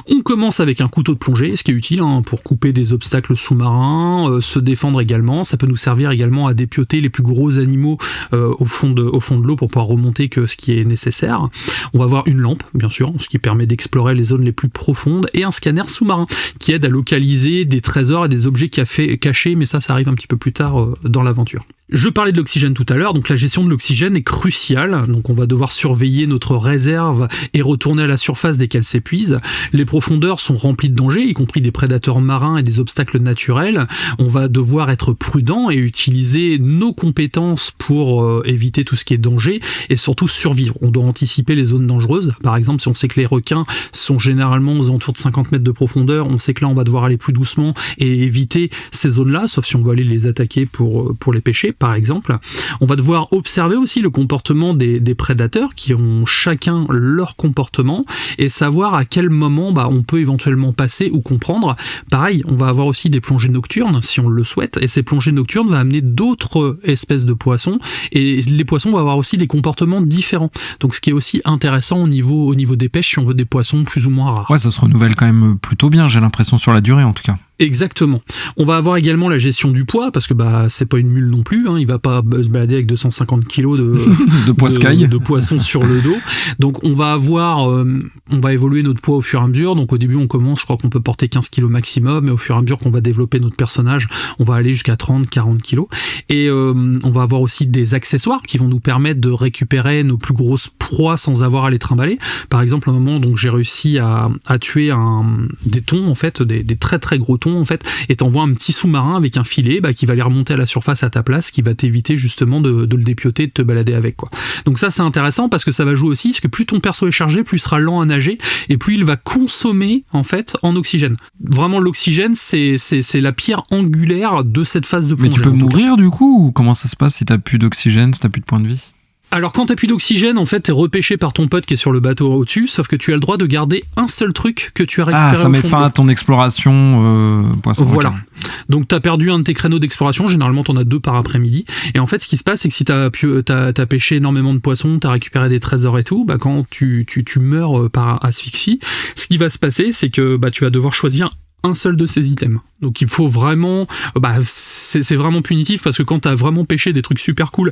On commence avec un couteau de plongée, ce qui est utile pour couper des obstacles sous-marins, se défendre également. Ça peut nous servir également à dépioter les plus gros animaux au fond de l'eau pour pouvoir remonter que ce qui est nécessaire. On va avoir une lampe, bien sûr, ce qui permet d'explorer les zones les plus profondes profonde et un scanner sous-marin qui aide à localiser des trésors et des objets cachés, mais ça arrive un petit peu plus tard dans l'aventure. Je parlais de l'oxygène tout à l'heure, donc la gestion de l'oxygène est cruciale, donc on va devoir surveiller notre réserve et retourner à la surface dès qu'elle s'épuise. Les profondeurs sont remplies de dangers, y compris des prédateurs marins et des obstacles naturels. On va devoir être prudent et utiliser nos compétences pour éviter tout ce qui est danger et surtout survivre. On doit anticiper les zones dangereuses. Par exemple, si on sait que les requins sont généralement aux alentours de 50 mètres de profondeur, on sait que là on va devoir aller plus doucement et éviter ces zones-là, sauf si on veut aller les attaquer pour les pêcher, par exemple. On va devoir observer aussi le comportement des prédateurs qui ont chacun leur comportement et savoir à quel moment on peut éventuellement passer ou comprendre. Pareil, on va avoir aussi des plongées nocturnes si on le souhaite et ces plongées nocturnes vont amener d'autres espèces de poissons et les poissons vont avoir aussi des comportements différents. Donc ce qui est aussi intéressant au niveau des pêches si on veut des poissons plus ou moins rares. Ouais, ça se renouvelle quand même plutôt bien, j'ai l'impression, sur la durée en tout cas. Exactement. On va avoir également la gestion du poids, parce que c'est pas une mule non plus, il va pas se balader avec 250 kilos de poisson sur le dos. Donc on va évoluer notre poids au fur et à mesure. Donc au début on commence, je crois qu'on peut porter 15 kilos maximum, et au fur et à mesure qu'on va développer notre personnage, on va aller jusqu'à 30, 40 kilos. Et on va avoir aussi des accessoires qui vont nous permettre de récupérer nos plus grosses proies sans avoir à les trimballer. Par exemple, à un moment, donc j'ai réussi à tuer des thons, en fait, des très très gros thons, en fait, et t'envoies un petit sous-marin avec un filet qui va les remonter à la surface à ta place, qui va t'éviter justement de le dépioter, de te balader avec, quoi. Donc ça c'est intéressant parce que ça va jouer aussi, parce que plus ton perso est chargé, plus il sera lent à nager et plus il va consommer en fait en oxygène. Vraiment l'oxygène c'est la pierre angulaire de cette phase de plongée. Mais tu peux mourir du coup, ou comment ça se passe si t'as plus d'oxygène, si t'as plus de points de vie? Alors quand t'as plus d'oxygène, en fait, t'es repêché par ton pote qui est sur le bateau au-dessus, sauf que tu as le droit de garder un seul truc que tu as récupéré au fond. Ah, ça met fin à ton exploration poisson. Voilà. Okay. Donc t'as perdu un de tes créneaux d'exploration, généralement t'en as 2 par après-midi, et en fait ce qui se passe c'est que si t'as pêché énormément de poissons, t'as récupéré des trésors et tout, quand tu meurs par asphyxie, ce qui va se passer c'est que tu vas devoir choisir un seul de ces items. Donc il faut vraiment, c'est vraiment punitif parce que quand t'as vraiment pêché des trucs super cool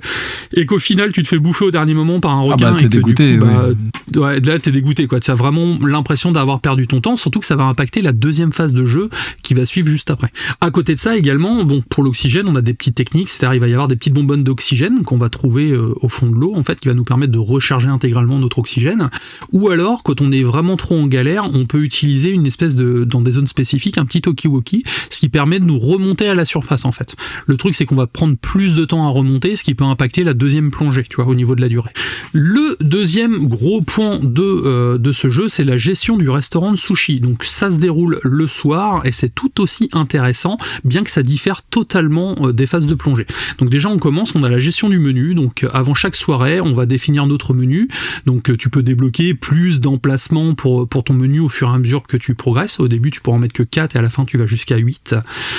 et qu'au final tu te fais bouffer au dernier moment par un requin t'es dégoûté, ouais, là t'es dégoûté quoi. Tu as vraiment l'impression d'avoir perdu ton temps, surtout que ça va impacter la deuxième phase de jeu qui va suivre juste après. À côté de ça également, pour l'oxygène, on a des petites techniques, c'est-à-dire il va y avoir des petites bonbonnes d'oxygène qu'on va trouver au fond de l'eau en fait, qui va nous permettre de recharger intégralement notre oxygène. Ou alors quand on est vraiment trop en galère, on peut utiliser une espèce dans des zones spécifiques, un petit talkie-walkie, ce qui permet de nous remonter à la surface en fait. Le truc c'est qu'on va prendre plus de temps à remonter, ce qui peut impacter la deuxième plongée, tu vois, au niveau de la durée. Le deuxième gros point de ce jeu, c'est la gestion du restaurant de sushi. Donc ça se déroule le soir et c'est tout aussi intéressant, bien que ça diffère totalement des phases de plongée. Donc déjà on a la gestion du menu, donc avant chaque soirée on va définir notre menu, donc tu peux débloquer plus d'emplacements pour ton menu au fur et à mesure que tu progresses. Au début tu pourras en mettre que 4 et à la fin tu vas jusqu'à 8.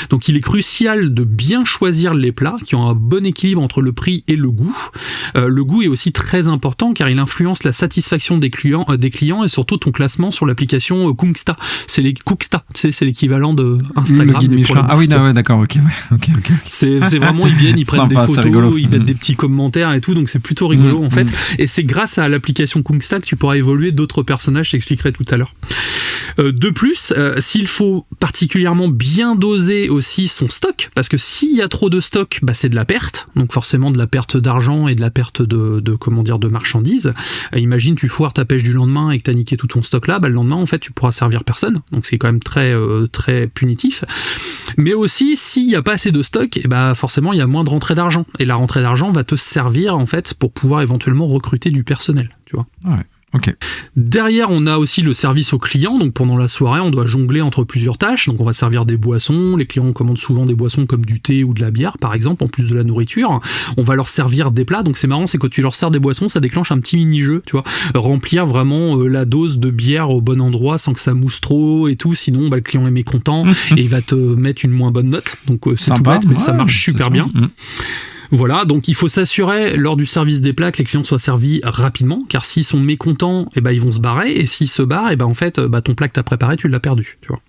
Donc il est crucial de bien choisir les plats qui ont un bon équilibre entre le prix et le goût. Le goût est aussi très important car il influence la satisfaction des clients et surtout ton classement sur l'application Cooksta. C'est l'équivalent de Instagram. Le guide Michelin. Ah oui, d'accord, ok. C'est vraiment, ils viennent, ils prennent sympa, des photos, ils mettent des petits commentaires et tout, donc c'est plutôt rigolo en fait. Et c'est grâce à l'application Cooksta que tu pourras évoluer d'autres personnages, je t'expliquerai tout à l'heure. De plus, s'il faut particulièrement bien doser aussi son stock, parce que s'il y a trop de stock, c'est de la perte, donc forcément de la perte d'argent et de la perte de marchandises. Imagine tu foires ta pêche du lendemain et que t'as niqué tout ton stock là, le lendemain en fait tu pourras servir personne, donc c'est quand même très très punitif. Mais aussi s'il n'y a pas assez de stock, forcément il y a moins de rentrée d'argent, et la rentrée d'argent va te servir en fait pour pouvoir éventuellement recruter du personnel, tu vois. Ouais. Okay. Derrière, on a aussi le service aux clients. Donc pendant la soirée, on doit jongler entre plusieurs tâches. Donc on va servir des boissons. Les clients commandent souvent des boissons comme du thé ou de la bière, par exemple, en plus de la nourriture. On va leur servir des plats. Donc c'est marrant, c'est quand tu leur sers des boissons, ça déclenche un petit mini-jeu, tu vois. Remplir vraiment la dose de bière au bon endroit sans que ça mousse trop et tout. Sinon, le client est mécontent et il va te mettre une moins bonne note. Donc c'est sympa, tout bête, mais ça marche super bien. Voilà, donc il faut s'assurer lors du service des plats que les clients soient servis rapidement, car s'ils sont mécontents, ils vont se barrer, et s'ils se barrent, en fait, ton plat que t'as préparé, tu l'as perdu, tu vois.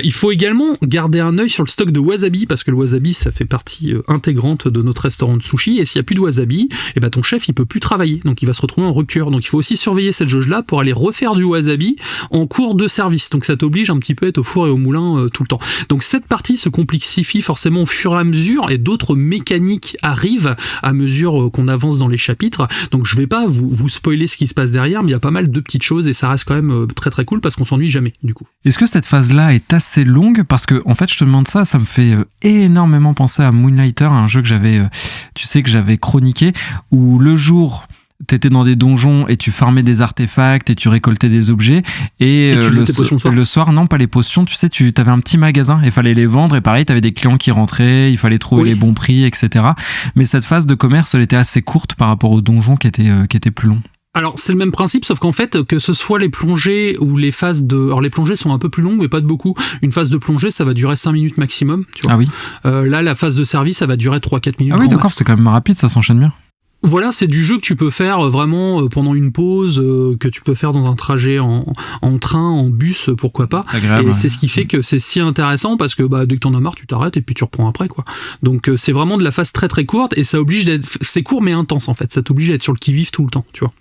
Il faut également garder un œil sur le stock de wasabi, parce que le wasabi, ça fait partie intégrante de notre restaurant de sushi, et s'il n'y a plus de wasabi, et ben ton chef, il peut plus travailler, donc il va se retrouver en rupture. Donc il faut aussi surveiller cette jauge-là pour aller refaire du wasabi en cours de service. Donc ça t'oblige un petit peu à être au four et au moulin tout le temps. Donc cette partie se complexifie forcément au fur et à mesure, et d'autres mécaniques arrivent à mesure qu'on avance dans les chapitres. Donc je vais pas vous spoiler ce qui se passe derrière, mais il y a pas mal de petites choses, et ça reste quand même très très cool, parce qu'on s'ennuie jamais, du coup. Est-ce que cette phase-là est assez longue? Parce que, en fait, je te demande ça me fait énormément penser à Moonlighter, un jeu que j'avais chroniqué, où le jour, t'étais dans des donjons et tu farmais des artefacts et tu récoltais des objets, et le soir, non, pas les potions, tu sais, t'avais un petit magasin, il fallait les vendre, et pareil, t'avais des clients qui rentraient, il fallait trouver les bons prix, etc. Mais cette phase de commerce, elle était assez courte par rapport aux donjons qui étaient plus longs. Alors c'est le même principe, sauf qu'en fait, que ce soit les plongées ou les phases de... Alors les plongées sont un peu plus longues, mais pas de beaucoup. Une phase de plongée, ça va durer 5 minutes maximum, tu vois. Ah oui. Là, la phase de service, ça va durer 3-4 minutes. Ah oui, d'accord, c'est quand même rapide, ça s'enchaîne bien. Voilà, c'est du jeu que tu peux faire vraiment pendant une pause, que tu peux faire dans un trajet en train, en bus, pourquoi pas. Agréable, et c'est ce qui fait que c'est si intéressant, parce que dès que t'en as marre, tu t'arrêtes et puis tu reprends après, quoi. Donc c'est vraiment de la phase très très courte, et ça oblige d'être... C'est court mais intense, en fait. Ça t'oblige à être sur le qui-vive tout le temps, tu vois.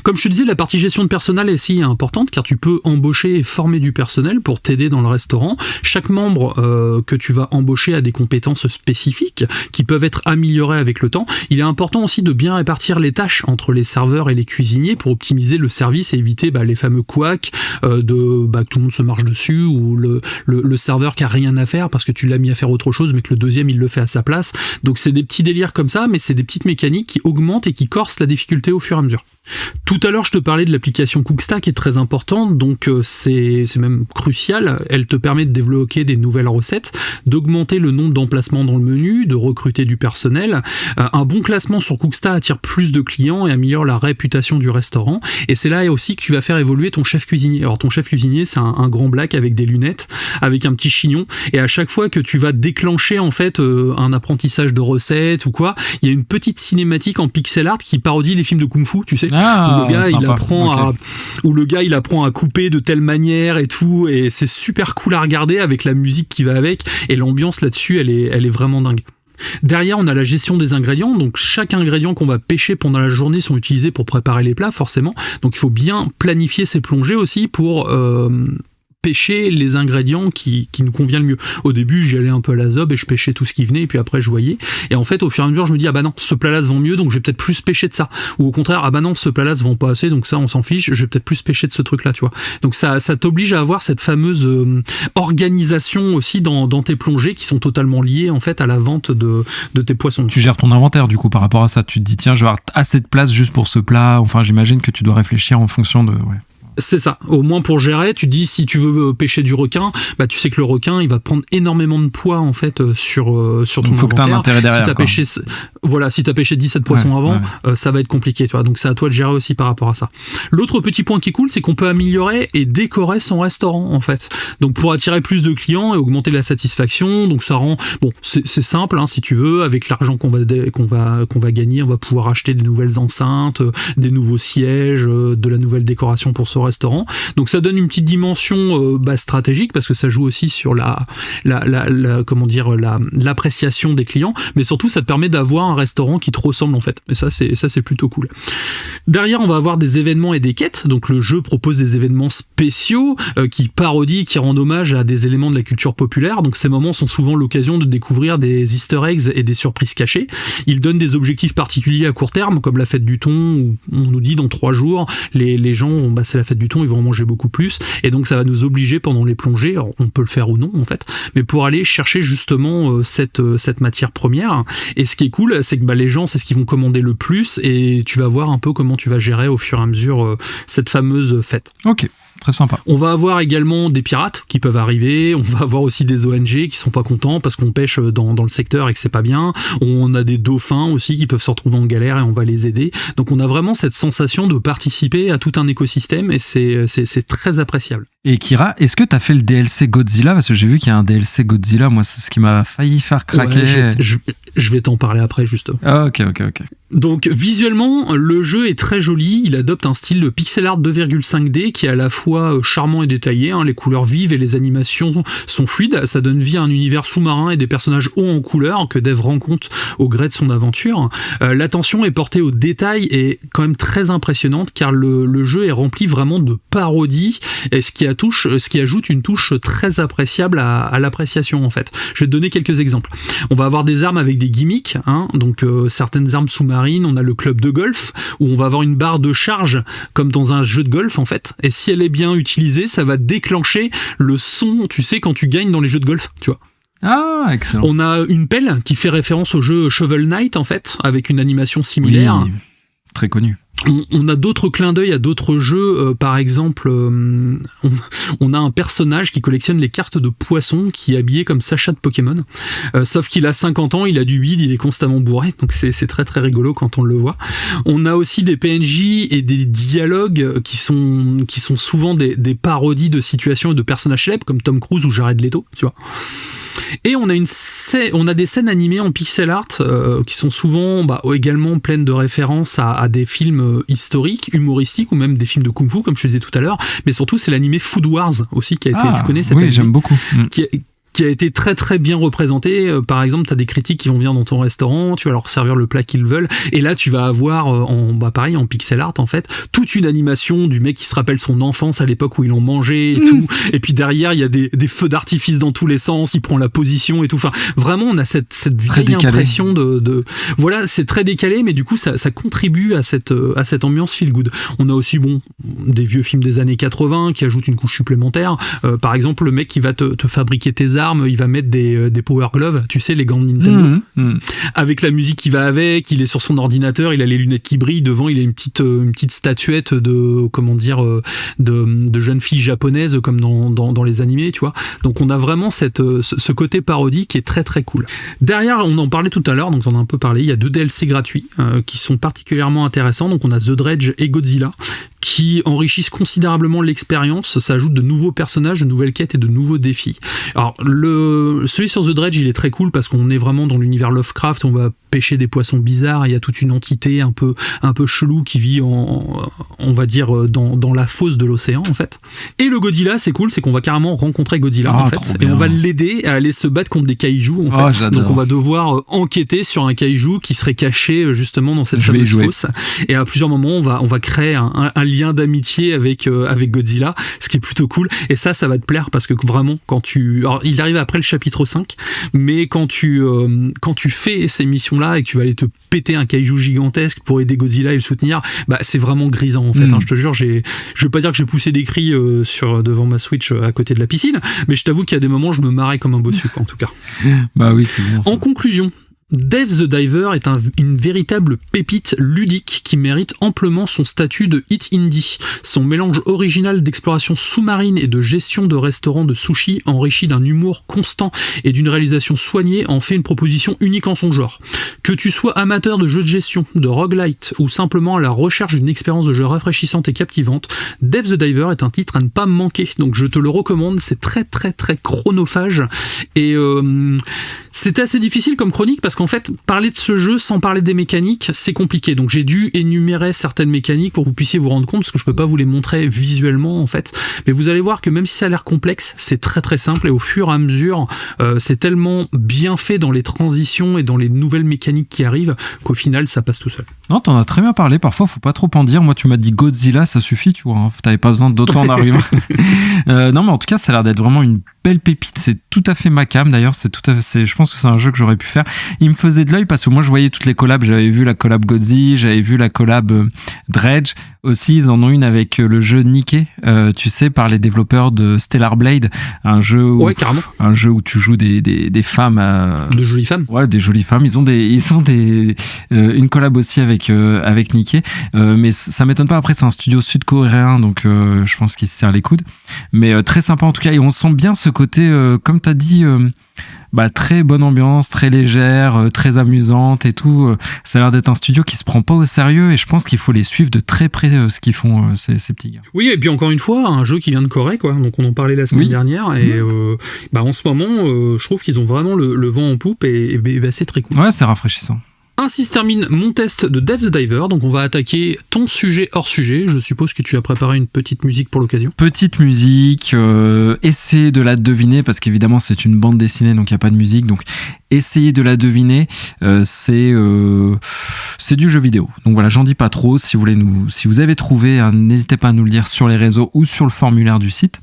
Comme je te disais, la partie gestion de personnel est aussi importante, car tu peux embaucher et former du personnel pour t'aider dans le restaurant. Chaque membre que tu vas embaucher a des compétences spécifiques qui peuvent être améliorées avec le temps. Il est important aussi de bien répartir les tâches entre les serveurs et les cuisiniers pour optimiser le service et éviter les fameux couacs que tout le monde se marche dessus, ou le serveur qui a rien à faire parce que tu l'as mis à faire autre chose mais que le deuxième il le fait à sa place. Donc c'est des petits délires comme ça, mais c'est des petites mécaniques qui augmentent et qui corsent la difficulté au fur et à mesure. Tout à l'heure, je te parlais de l'application Cooksta qui est très importante, donc c'est même crucial. Elle te permet de débloquer des nouvelles recettes, d'augmenter le nombre d'emplacements dans le menu, de recruter du personnel. Un bon classement sur Cooksta attire plus de clients et améliore la réputation du restaurant. Et c'est là aussi que tu vas faire évoluer ton chef cuisinier. Alors ton chef cuisinier, c'est un grand black avec des lunettes, avec un petit chignon. Et à chaque fois que tu vas déclencher en fait un apprentissage de recettes ou quoi, il y a une petite cinématique en pixel art qui parodie les films de kung-fu, tu sais. Où le gars il apprend à couper de telle manière et tout, et c'est super cool à regarder avec la musique qui va avec, et l'ambiance là-dessus elle est vraiment dingue. Derrière, on a la gestion des ingrédients, donc chaque ingrédient qu'on va pêcher pendant la journée sont utilisés pour préparer les plats forcément, donc il faut bien planifier ses plongées aussi pour pêcher les ingrédients qui nous conviennent le mieux. Au début, j'y allais un peu à la zob et je pêchais tout ce qui venait, et puis après je voyais. Et en fait, au fur et à mesure, je me dis, non, ce plat-là se vend mieux, donc je vais peut-être plus pêcher de ça. Ou au contraire, non, ce plat-là se vend pas assez, donc ça, on s'en fiche, je vais peut-être plus pêcher de ce truc-là, tu vois. Donc ça t'oblige à avoir cette fameuse organisation aussi dans tes plongées qui sont totalement liées, en fait, à la vente de tes poissons. Tu gères ton inventaire, du coup, par rapport à ça. Tu te dis, tiens, je vais avoir assez de place juste pour ce plat. Enfin, j'imagine que tu dois réfléchir en fonction de... Ouais. C'est ça, au moins pour gérer, tu dis si tu veux pêcher du requin, tu sais que le requin il va prendre énormément de poids en fait sur ton inventaire. Faut que t'aies un intérêt derrière. Si t'as pêché 17 poissons avant, ça va être compliqué, tu vois. Donc c'est à toi de gérer aussi par rapport à ça. L'autre petit point qui est cool, c'est qu'on peut améliorer et décorer son restaurant en fait. Donc pour attirer plus de clients et augmenter la satisfaction, donc ça rend c'est simple si tu veux, avec l'argent qu'on va gagner, on va pouvoir acheter des nouvelles enceintes, des nouveaux sièges, de la nouvelle décoration pour ce restaurant. Donc ça donne une petite dimension stratégique, parce que ça joue aussi sur l'appréciation des clients, mais surtout ça te permet d'avoir un restaurant qui te ressemble en fait. Et ça c'est plutôt cool. Derrière, on va avoir des événements et des quêtes. Donc le jeu propose des événements spéciaux qui parodient, qui rendent hommage à des éléments de la culture populaire. Donc ces moments sont souvent l'occasion de découvrir des easter eggs et des surprises cachées. Ils donnent des objectifs particuliers à court terme, comme la fête du thon, où on nous dit dans 3 jours, les gens, c'est la fête du thon, ils vont en manger beaucoup plus, et donc ça va nous obliger pendant les plongées, alors on peut le faire ou non en fait, mais pour aller chercher justement cette matière première. Et ce qui est cool, c'est que les gens, c'est ce qu'ils vont commander le plus, et tu vas voir un peu comment tu vas gérer au fur et à mesure cette fameuse fête. Ok. Très sympa. On va avoir également des pirates qui peuvent arriver, on va avoir aussi des ONG qui sont pas contents parce qu'on pêche dans le secteur et que c'est pas bien, on a des dauphins aussi qui peuvent se retrouver en galère et on va les aider. Donc on a vraiment cette sensation de participer à tout un écosystème, et c'est très appréciable. Et Kira, est-ce que t'as fait le DLC Godzilla? Parce que j'ai vu qu'il y a un DLC Godzilla, moi c'est ce qui m'a failli faire craquer. Ouais, je vais t'en parler après, justement. Ah, ok. Donc visuellement, le jeu est très joli, il adopte un style de pixel art 2,5D qui est à la fois charmant et détaillé, les couleurs vives et les animations sont fluides, ça donne vie à un univers sous-marin et des personnages hauts en couleurs que Dave rencontre au gré de son aventure. L'attention est portée aux détails et quand même très impressionnante car le jeu est rempli vraiment de parodies, et ce qui ajoute une touche très appréciable à l'appréciation en fait. Je vais te donner quelques exemples. On va avoir des armes avec des gimmicks, donc certaines armes sous-marines. On a le club de golf où on va avoir une barre de charge comme dans un jeu de golf en fait, et si elle est bien utilisée, ça va déclencher le son, tu sais, quand tu gagnes dans les jeux de golf, tu vois. Ah, excellent. On a une pelle qui fait référence au jeu Shovel Knight en fait, avec une animation similaire. Oui, très connu. On a d'autres clins d'œil à d'autres jeux, par exemple, on a un personnage qui collectionne les cartes de poissons qui est habillé comme Sacha de Pokémon, sauf qu'il a 50 ans, il a du bide, il est constamment bourré, donc c'est très très rigolo quand on le voit. On a aussi des PNJ et des dialogues qui sont souvent des parodies de situations et de personnages célèbres comme Tom Cruise ou Jared Leto, tu vois. Et on a des scènes animées en pixel art qui sont souvent également pleines de références à des films historiques, humoristiques ou même des films de kung-fu comme je te disais tout à l'heure, mais surtout c'est l'animé Food Wars aussi qui a été, tu connais cette animé, j'aime beaucoup. Qui a été très très bien représenté. Par exemple, tu as des critiques qui vont venir dans ton restaurant, tu vas leur servir le plat qu'ils veulent, et là tu vas avoir pareil en pixel art en fait, toute une animation du mec qui se rappelle son enfance à l'époque où il en mangeait et tout, et puis derrière il y a des feux d'artifice dans tous les sens, il prend la position et tout, enfin vraiment on a cette vieille impression de voilà, c'est très décalé, mais du coup ça contribue à cette ambiance feel good. On a aussi des vieux films des années 80 qui ajoutent une couche supplémentaire, par exemple le mec qui va te fabriquer tes armes, il va mettre des Power Gloves, tu sais, les gants de Nintendo, avec la musique qui va avec, il est sur son ordinateur, il a les lunettes qui brillent, devant il a une petite statuette de jeune fille japonaise comme dans les animés, tu vois. Donc on a vraiment ce côté parodie qui est très très cool. Derrière, on en parlait tout à l'heure, donc on en a un peu parlé, il y a 2 DLC gratuits qui sont particulièrement intéressants. Donc on a The Dredge et Godzilla qui enrichissent considérablement l'expérience. Ça ajoute de nouveaux personnages, de nouvelles quêtes et de nouveaux défis. Alors celui sur The Dredge, il est très cool parce qu'on est vraiment dans l'univers Lovecraft, on va pêcher des poissons bizarres, il y a toute une entité un peu chelou qui vit on va dire dans la fosse de l'océan en fait. Et le Godzilla, c'est cool, c'est qu'on va carrément rencontrer Godzilla en fait, et on va l'aider à aller se battre contre des kaijus en fait. Donc on va devoir enquêter sur un kaiju qui serait caché justement dans cette fameuse fosse, et à plusieurs moments on va créer un lien d'amitié avec Godzilla, ce qui est plutôt cool, et ça va te plaire parce que vraiment alors il arrive après le chapitre 5, mais quand tu fais ces missions là et que tu vas aller te péter un kaiju gigantesque pour aider Godzilla et le soutenir, c'est vraiment grisant en fait. Je te jure, je veux pas dire que j'ai poussé des cris devant ma Switch à côté de la piscine, mais je t'avoue qu'il y a des moments je me marrais comme un bossu en tout cas. Bah oui, c'est bon. En conclusion, Dave the Diver est une véritable pépite ludique qui mérite amplement son statut de hit indie. Son mélange original d'exploration sous-marine et de gestion de restaurants de sushi, enrichi d'un humour constant et d'une réalisation soignée, en fait une proposition unique en son genre. Que tu sois amateur de jeux de gestion, de roguelite ou simplement à la recherche d'une expérience de jeu rafraîchissante et captivante, Dave the Diver est un titre à ne pas manquer. Donc je te le recommande, c'est très très très chronophage et c'était assez difficile comme chronique parce qu'en fait, parler de ce jeu sans parler des mécaniques, c'est compliqué. Donc j'ai dû énumérer certaines mécaniques pour que vous puissiez vous rendre compte, parce que je peux pas vous les montrer visuellement en fait. Mais vous allez voir que même si ça a l'air complexe, c'est très très simple, et au fur et à mesure, c'est tellement bien fait dans les transitions et dans les nouvelles mécaniques qui arrivent qu'au final, ça passe tout seul. Non, t'en as très bien parlé. Parfois, faut pas trop en dire. Moi, tu m'as dit Godzilla, ça suffit, tu vois. T'avais pas besoin d'autant d'arguments. Non, mais en tout cas, ça a l'air d'être vraiment une belle pépite. C'est tout à fait ma cam. D'ailleurs, je pense que c'est un jeu que j'aurais pu faire. Il me faisait de l'œil parce que moi, je voyais toutes les collabs. J'avais vu la collab Godzilla, j'avais vu la collab Dredge. Aussi, ils en ont une avec le jeu Nikke, tu sais, par les développeurs de Stellar Blade, un jeu où tu joues des femmes, de jolies femmes. Ouais, des jolies femmes. Ils ont une collab aussi avec Nikke, mais ça m'étonne pas. Après, c'est un studio sud-coréen, donc je pense qu'il se serre les coudes. Mais très sympa en tout cas, et on sent bien ce côté, comme t'as dit. très bonne ambiance, très légère, très amusante et tout. Ça a l'air d'être un studio qui se prend pas au sérieux et je pense qu'il faut les suivre de très près ce qu'ils font ces petits gars. Oui, et puis encore une fois, un jeu qui vient de Corée, quoi. Donc on en parlait la semaine dernière et en ce moment, je trouve qu'ils ont vraiment le vent en poupe et c'est très cool. Ouais, c'est rafraîchissant. Ainsi se termine mon test de Dave the Diver, donc on va attaquer ton sujet hors sujet. Je suppose que tu as préparé une petite musique pour l'occasion. Petite musique, essayez de la deviner, parce qu'évidemment c'est une bande dessinée, donc il n'y a pas de musique, donc essayez de la deviner, c'est du jeu vidéo. Donc voilà, j'en dis pas trop, si vous avez trouvé, n'hésitez pas à nous le dire sur les réseaux ou sur le formulaire du site.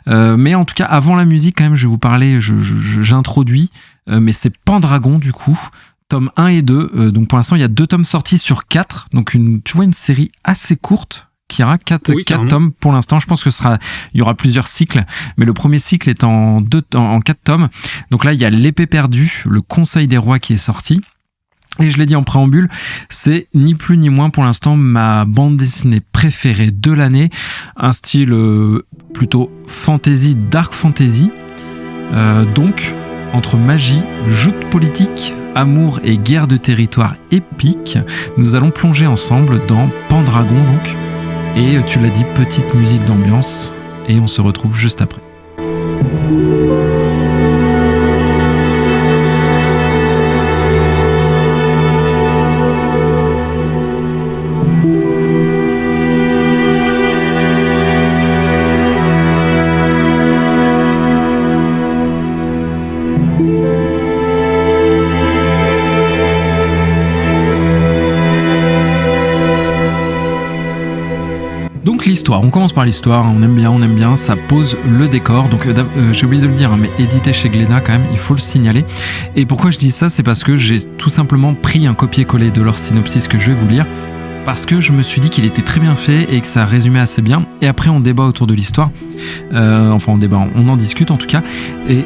Mais en tout cas, avant la musique, quand même, je vais vous parler, j'introduis, mais c'est Pendragon du coup. Tome 1 et 2, donc pour l'instant il y a 2 tomes sortis sur 4, donc une série assez courte qui aura 4 tomes pour l'instant. Je pense que il y aura plusieurs cycles, mais le premier cycle est en 4 tomes. Donc là il y a L'épée perdue, le Conseil des rois qui est sorti. Et je l'ai dit en préambule, c'est ni plus ni moins pour l'instant ma bande dessinée préférée de l'année, un style plutôt fantasy, dark fantasy, donc entre magie, joute politique, amour et guerre de territoire épique, nous allons plonger ensemble dans Pendragon donc. Et tu l'as dit, petite musique d'ambiance, et on se retrouve juste après. L'histoire, on commence par l'histoire, on aime bien, ça pose le décor, donc j'ai oublié de le dire, mais édité chez Glénat quand même, il faut le signaler. Et pourquoi je dis ça, c'est parce que j'ai tout simplement pris un copier-coller de leur synopsis que je vais vous lire, parce que je me suis dit qu'il était très bien fait et que ça résumait assez bien, et après on débat autour de l'histoire, on en discute en tout cas, et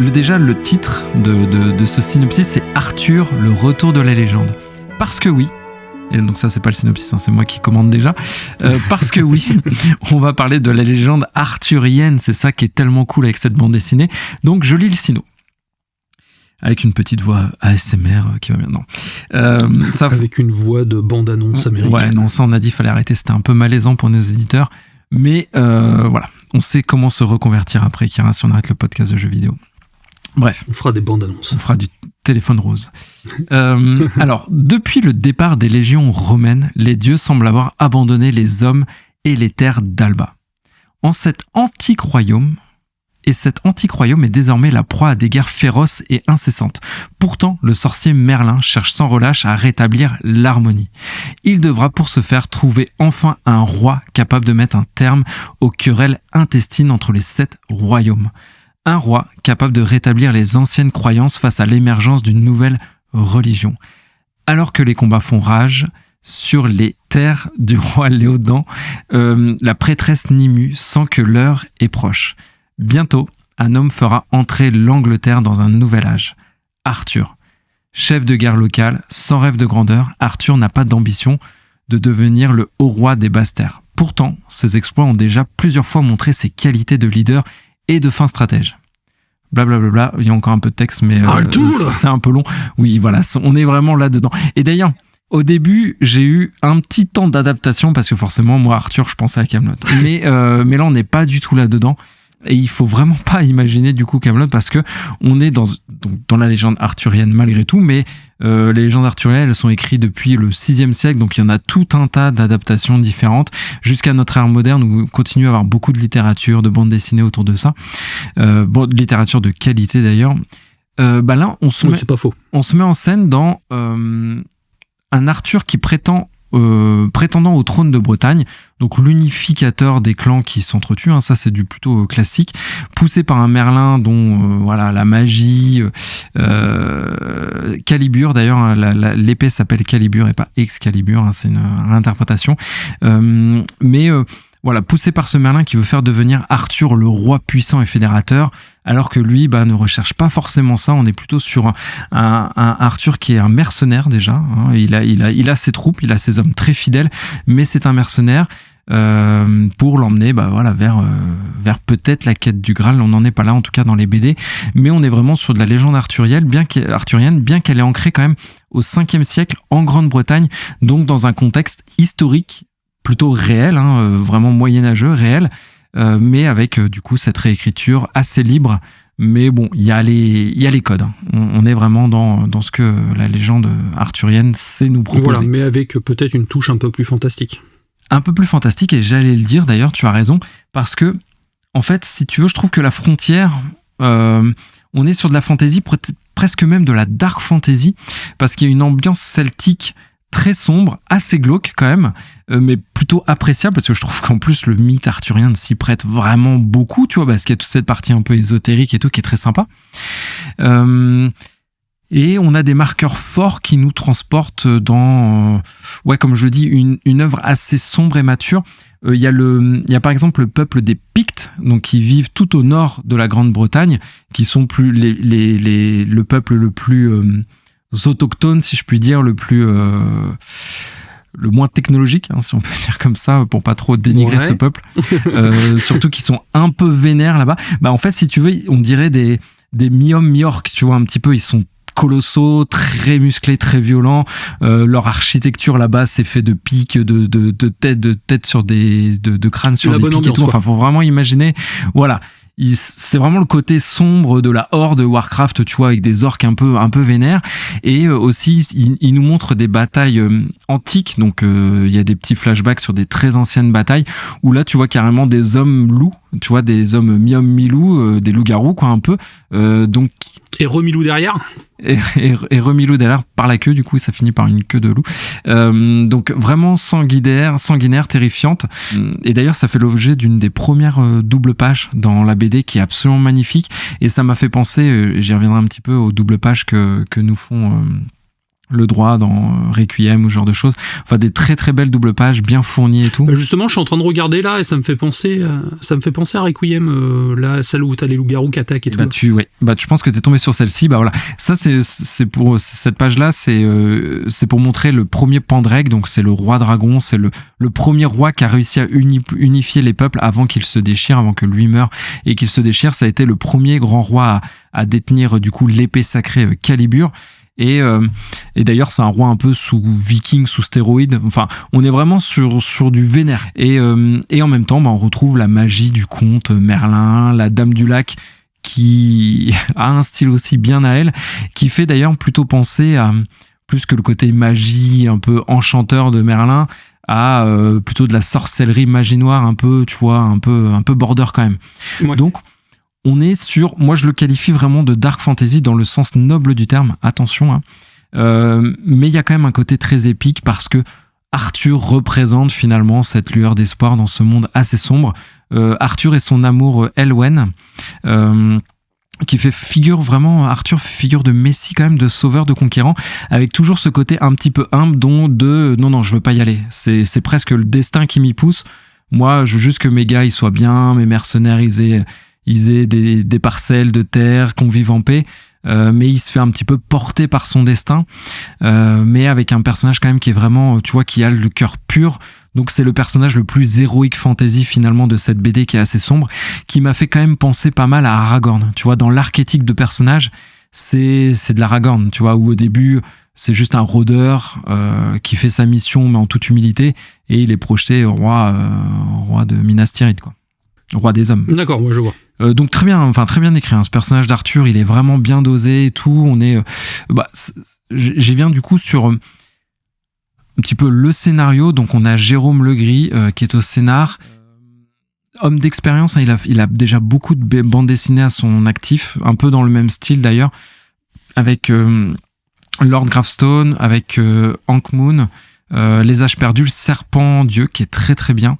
le titre de ce synopsis, c'est Arthur, le retour de la légende. Parce que oui, et donc ça c'est pas le synopsis, c'est moi qui commande déjà, parce que oui, on va parler de la légende arthurienne, c'est ça qui est tellement cool avec cette bande dessinée. Donc je lis le sino avec une petite voix ASMR qui va bien. Non, ça... avec une voix de bande-annonce américaine. Ouais, non, ça on a dit fallait arrêter, c'était un peu malaisant pour nos éditeurs, mais voilà, on sait comment se reconvertir après, Kira, si on arrête le podcast de jeux vidéo. Bref. On fera des bandes annonces. On fera du téléphone rose. Alors, depuis le départ des légions romaines, les dieux semblent avoir abandonné les hommes et les terres d'Alba. Cet antique royaume est désormais la proie à des guerres féroces et incessantes. Pourtant, le sorcier Merlin cherche sans relâche à rétablir l'harmonie. Il devra pour ce faire trouver enfin un roi capable de mettre un terme aux querelles intestines entre les 7 royaumes. Un roi capable de rétablir les anciennes croyances face à l'émergence d'une nouvelle religion. Alors que les combats font rage sur les terres du roi Léodan, la prêtresse Nimue sent que l'heure est proche. Bientôt, un homme fera entrer l'Angleterre dans un nouvel âge. Arthur. Chef de guerre local, sans rêve de grandeur, Arthur n'a pas d'ambition de devenir le haut roi des Basses-Terres. Pourtant, ses exploits ont déjà plusieurs fois montré ses qualités de leader et de fin stratège. Blablabla, il y a encore un peu de texte, mais c'est un peu long. Oui, voilà, on est vraiment là-dedans. Et d'ailleurs, au début, j'ai eu un petit temps d'adaptation, parce que forcément, moi, Arthur, je pensais à Kaamelott. Mais là, on n'est pas du tout là-dedans. Et il faut vraiment pas imaginer du coup Kaamelott, parce que on est dans la légende arthurienne malgré tout, mais les légendes arthuriennes, elles sont écrites depuis le 6e siècle, donc il y en a tout un tas d'adaptations différentes jusqu'à notre ère moderne, où on continue à avoir beaucoup de littérature, de bandes dessinées autour de ça, de littérature de qualité d'ailleurs. Là, on se met en scène dans un Arthur qui prétendant au trône de Bretagne, donc l'unificateur des clans qui s'entretuent, ça c'est du plutôt classique, poussé par un Merlin dont la magie, Calibur d'ailleurs, l'épée s'appelle Calibur et pas Excalibur, c'est une interprétation, voilà, poussé par ce Merlin qui veut faire devenir Arthur le roi puissant et fédérateur, alors que lui ne recherche pas forcément ça. On est plutôt sur un Arthur qui est un mercenaire déjà. Il a ses troupes, il a ses hommes très fidèles, mais c'est un mercenaire. pour l'emmener vers peut-être la quête du Graal. On n'en est pas là en tout cas dans les BD, mais on est vraiment sur de la légende arthurienne, bien qu'elle est ancrée quand même au 5e siècle en Grande-Bretagne, donc dans un contexte historique plutôt réel, vraiment moyenâgeux, réel, mais avec du coup cette réécriture assez libre. Mais bon, il y a les codes. On est vraiment dans ce que la légende arthurienne sait nous proposer. Voilà, mais avec peut-être une touche un peu plus fantastique. Un peu plus fantastique, et j'allais le dire d'ailleurs, tu as raison, parce que, en fait, si tu veux, je trouve que la frontière, on est sur de la fantasy, presque même de la dark fantasy, parce qu'il y a une ambiance celtique très sombre, assez glauque quand même, mais plutôt appréciable, parce que je trouve qu'en plus le mythe arthurien s'y prête vraiment beaucoup, tu vois, parce qu'il y a toute cette partie un peu ésotérique et tout qui est très sympa. Et on a des marqueurs forts qui nous transportent dans, comme je le dis, une œuvre assez sombre et mature. Il y a par exemple le peuple des Pictes, donc qui vivent tout au nord de la Grande-Bretagne, qui sont plus le peuple le plus autochtone, si je puis dire, le moins technologique, si on peut dire comme ça, pour pas trop dénigrer ce peuple. Surtout qu'ils sont un peu vénères là-bas. En fait, si tu veux, on dirait des mi-hommes, mi-orques, tu vois, un petit peu. Ils sont colossaux, très musclés, très violents. Leur architecture là-bas, c'est fait de pics, de têtes sur de crânes sur des pics et tout. Enfin, faut vraiment imaginer. Voilà. C'est vraiment le côté sombre de la horde de Warcraft, tu vois, avec des orques un peu vénères. Et aussi, il nous montre des batailles antiques. Donc, il y a des petits flashbacks sur des très anciennes batailles où là, tu vois carrément des hommes loups, tu vois, des hommes mi-hommes, mi-loups, des loups-garous, quoi, un peu. Donc, et remilou derrière. Et remilou derrière par la queue, du coup ça finit par une queue de loup. Donc vraiment sanguinaire, terrifiante. Et d'ailleurs ça fait l'objet d'une des premières doubles pages dans la BD qui est absolument magnifique. Et ça m'a fait penser, j'y reviendrai un petit peu, aux doubles pages que nous font le droit dans Requiem ou ce genre de choses. Enfin des très très belles doubles pages bien fournies et tout. Justement je suis en train de regarder là et ça me fait penser à Requiem, là celle où t'as les loups-garous qui attaquent et tout. Je pense que t'es tombé sur celle-ci. Voilà, ça c'est pour cette page là, c'est pour montrer le premier Pendreg, donc c'est le roi dragon, c'est le premier roi qui a réussi à unifier les peuples avant qu'il se déchire, avant que lui meure et qu'il se déchire. Ça a été le premier grand roi à détenir du coup l'épée sacrée Calibur. Et d'ailleurs c'est un roi un peu sous viking, sous stéroïde. Enfin on est vraiment sur du vénère. Et en même temps on retrouve la magie du conte Merlin, la Dame du Lac qui a un style aussi bien à elle, qui fait d'ailleurs plutôt penser à, plus que le côté magie un peu enchanteur de Merlin, à plutôt de la sorcellerie, magie noire un peu, tu vois, un peu border quand même. Ouais. Donc on est sur, moi je le qualifie vraiment de dark fantasy dans le sens noble du terme, attention, mais il y a quand même un côté très épique parce que Arthur représente finalement cette lueur d'espoir dans ce monde assez sombre. Arthur et son amour Elwen, qui fait figure vraiment, Arthur fait figure de messie quand même, de sauveur, de conquérant, avec toujours ce côté un petit peu humble non je veux pas y aller, c'est presque le destin qui m'y pousse. Moi je veux juste que mes gars ils soient bien, mes mercenaires ils aient des parcelles de terre, qu'on vive en paix, mais il se fait un petit peu porter par son destin, mais avec un personnage quand même qui est vraiment, tu vois, qui a le cœur pur. Donc c'est le personnage le plus héroïque fantasy finalement de cette BD qui est assez sombre, qui m'a fait quand même penser pas mal à Aragorn. Tu vois, dans l'archétype de personnage, c'est de l'Aragorn, tu vois, où au début c'est juste un rôdeur qui fait sa mission mais en toute humilité, et il est projeté roi de Minas Tirith, quoi. Roi des hommes. D'accord, moi je vois. Donc très bien écrit, hein. Ce personnage d'Arthur, il est vraiment bien dosé et tout. On est, j'ai bien du coup sur un petit peu le scénario. Donc on a Jérôme Legris qui est au scénar, homme d'expérience, hein. Il a déjà beaucoup de bandes dessinées à son actif, un peu dans le même style d'ailleurs, avec Lord Gravestone, avec Hank Moon. Les âges perdus, le serpent Dieu qui est très très bien.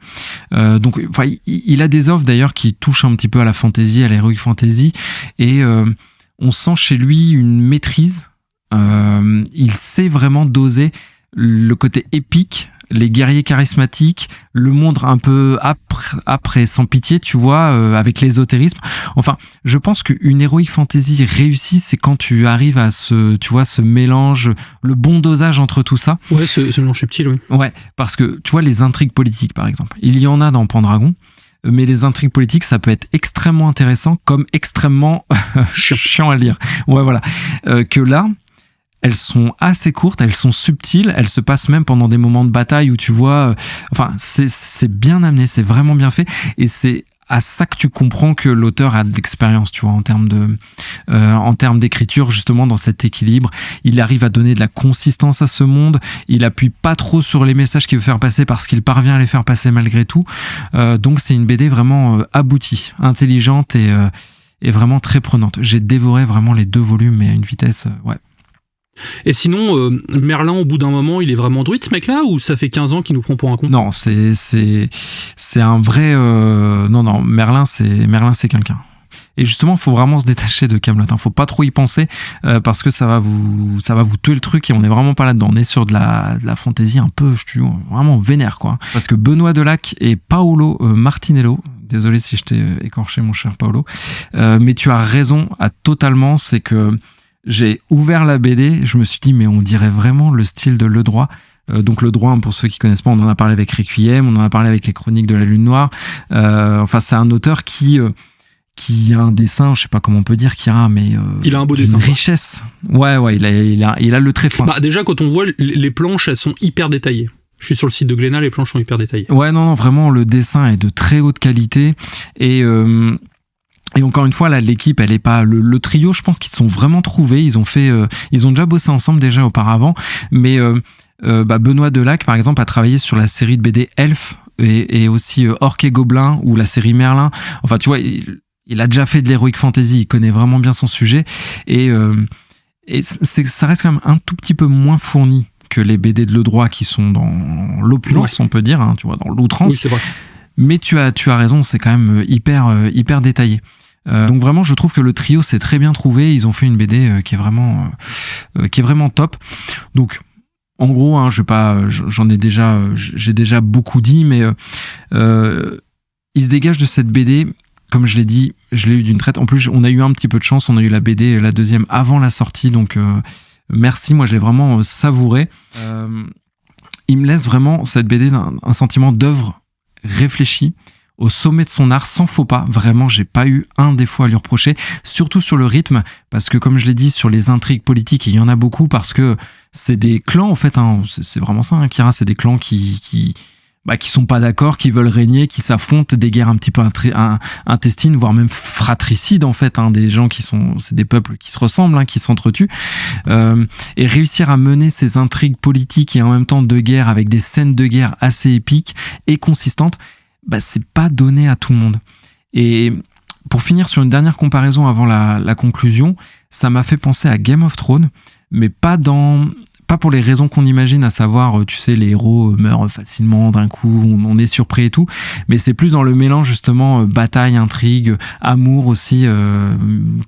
Donc il a des offres d'ailleurs qui touchent un petit peu à la fantasy, à l'heroic fantasy, et on sent chez lui une maîtrise. Il sait vraiment doser le côté épique les guerriers charismatiques, le monde un peu âpre et sans pitié, tu vois, avec l'ésotérisme. Enfin, je pense qu'une heroic fantasy réussie, c'est quand tu arrives à ce mélange, le bon dosage entre tout ça. Ouais, ce mélange subtil, oui. Ouais, parce que tu vois les intrigues politiques, par exemple, il y en a dans Pendragon. Mais les intrigues politiques, ça peut être extrêmement intéressant comme extrêmement chiant à lire. Ouais, voilà. Que là, elles sont assez courtes, elles sont subtiles, elles se passent même pendant des moments de bataille où tu vois... enfin, c'est bien amené, c'est vraiment bien fait. Et c'est à ça que tu comprends que l'auteur a de l'expérience, tu vois, en termes d'écriture, justement, dans cet équilibre. Il arrive à donner de la consistance à ce monde. Il appuie pas trop sur les messages qu'il veut faire passer parce qu'il parvient à les faire passer malgré tout. Donc, c'est une BD vraiment aboutie, intelligente et vraiment très prenante. J'ai dévoré vraiment les 2 volumes, mais à une vitesse, ouais. Et sinon, Merlin, au bout d'un moment, il est vraiment druide, ce mec-là, ou ça fait 15 ans qu'il nous prend pour un con ? Non, c'est un vrai... Non, Merlin, c'est quelqu'un. Et justement, il faut vraiment se détacher de Kaamelott. Faut pas trop y penser, parce que ça va vous tuer le truc, et on est vraiment pas là-dedans. On est sur de la fantaisie un peu, vraiment vénère, quoi. Parce que Benoît Delac et Paolo Martinello, désolé si je t'ai écorché, mon cher Paolo, mais tu as raison totalement, c'est que j'ai ouvert la BD, je me suis dit, mais on dirait vraiment le style de Le Droit. Donc Le Droit, pour ceux qui connaissent pas, on en a parlé avec Requiem, on en a parlé avec les Chroniques de la Lune Noire. Enfin, c'est un auteur qui a un dessin, je sais pas comment on peut dire, il a un beau dessin, richesse. Ouais, il a le trait fin. Bah, déjà, quand on voit les planches, elles sont hyper détaillées. Je suis sur le site de Glénat, les planches sont hyper détaillées. Ouais, non, vraiment, le dessin est de très haute qualité. Et encore une fois, là, l'équipe, elle est pas le trio. Je pense qu'ils se sont vraiment trouvés. Ils ont déjà bossé ensemble déjà auparavant. Mais Benoît Delac, par exemple, a travaillé sur la série de BD Elf et aussi Orc et Gobelin ou la série Merlin. Enfin, tu vois, il a déjà fait de l'heroic fantasy. Il connaît vraiment bien son sujet. Et ça reste quand même un tout petit peu moins fourni que les BD de Le Droit qui sont dans l'opulence, on peut dire, hein, tu vois, dans l'outrance. Oui, c'est vrai. Mais tu as raison, c'est quand même hyper détaillé. Donc vraiment, je trouve que le trio s'est très bien trouvé. Ils ont fait une BD qui est vraiment top. Donc, en gros, hein, j'ai déjà beaucoup dit, mais il se dégage de cette BD. Comme je l'ai dit, je l'ai eu d'une traite. En plus, on a eu un petit peu de chance. On a eu la BD, la deuxième, avant la sortie. Donc, merci. Moi, je l'ai vraiment savouré. Il me laisse vraiment, cette BD, un sentiment d'œuvre réfléchi au sommet de son art, sans faux pas. Vraiment, j'ai pas eu un défaut à lui reprocher, surtout sur le rythme, parce que comme je l'ai dit, sur les intrigues politiques, il y en a beaucoup, parce que c'est des clans, en fait, hein, c'est vraiment ça, hein, Kira, c'est des clans qui sont pas d'accord, qui veulent régner, qui s'affrontent, des guerres un petit peu intestines, voire même fratricides, en fait, hein, des gens c'est des peuples qui se ressemblent, hein, qui s'entretuent, et réussir à mener ces intrigues politiques et en même temps de guerre avec des scènes de guerre assez épiques et consistantes, c'est pas donné à tout le monde. Et pour finir sur une dernière comparaison avant la conclusion, ça m'a fait penser à Game of Thrones, mais pas pour les raisons qu'on imagine, à savoir, tu sais, les héros meurent facilement d'un coup, on est surpris et tout, mais c'est plus dans le mélange justement bataille, intrigue, amour aussi,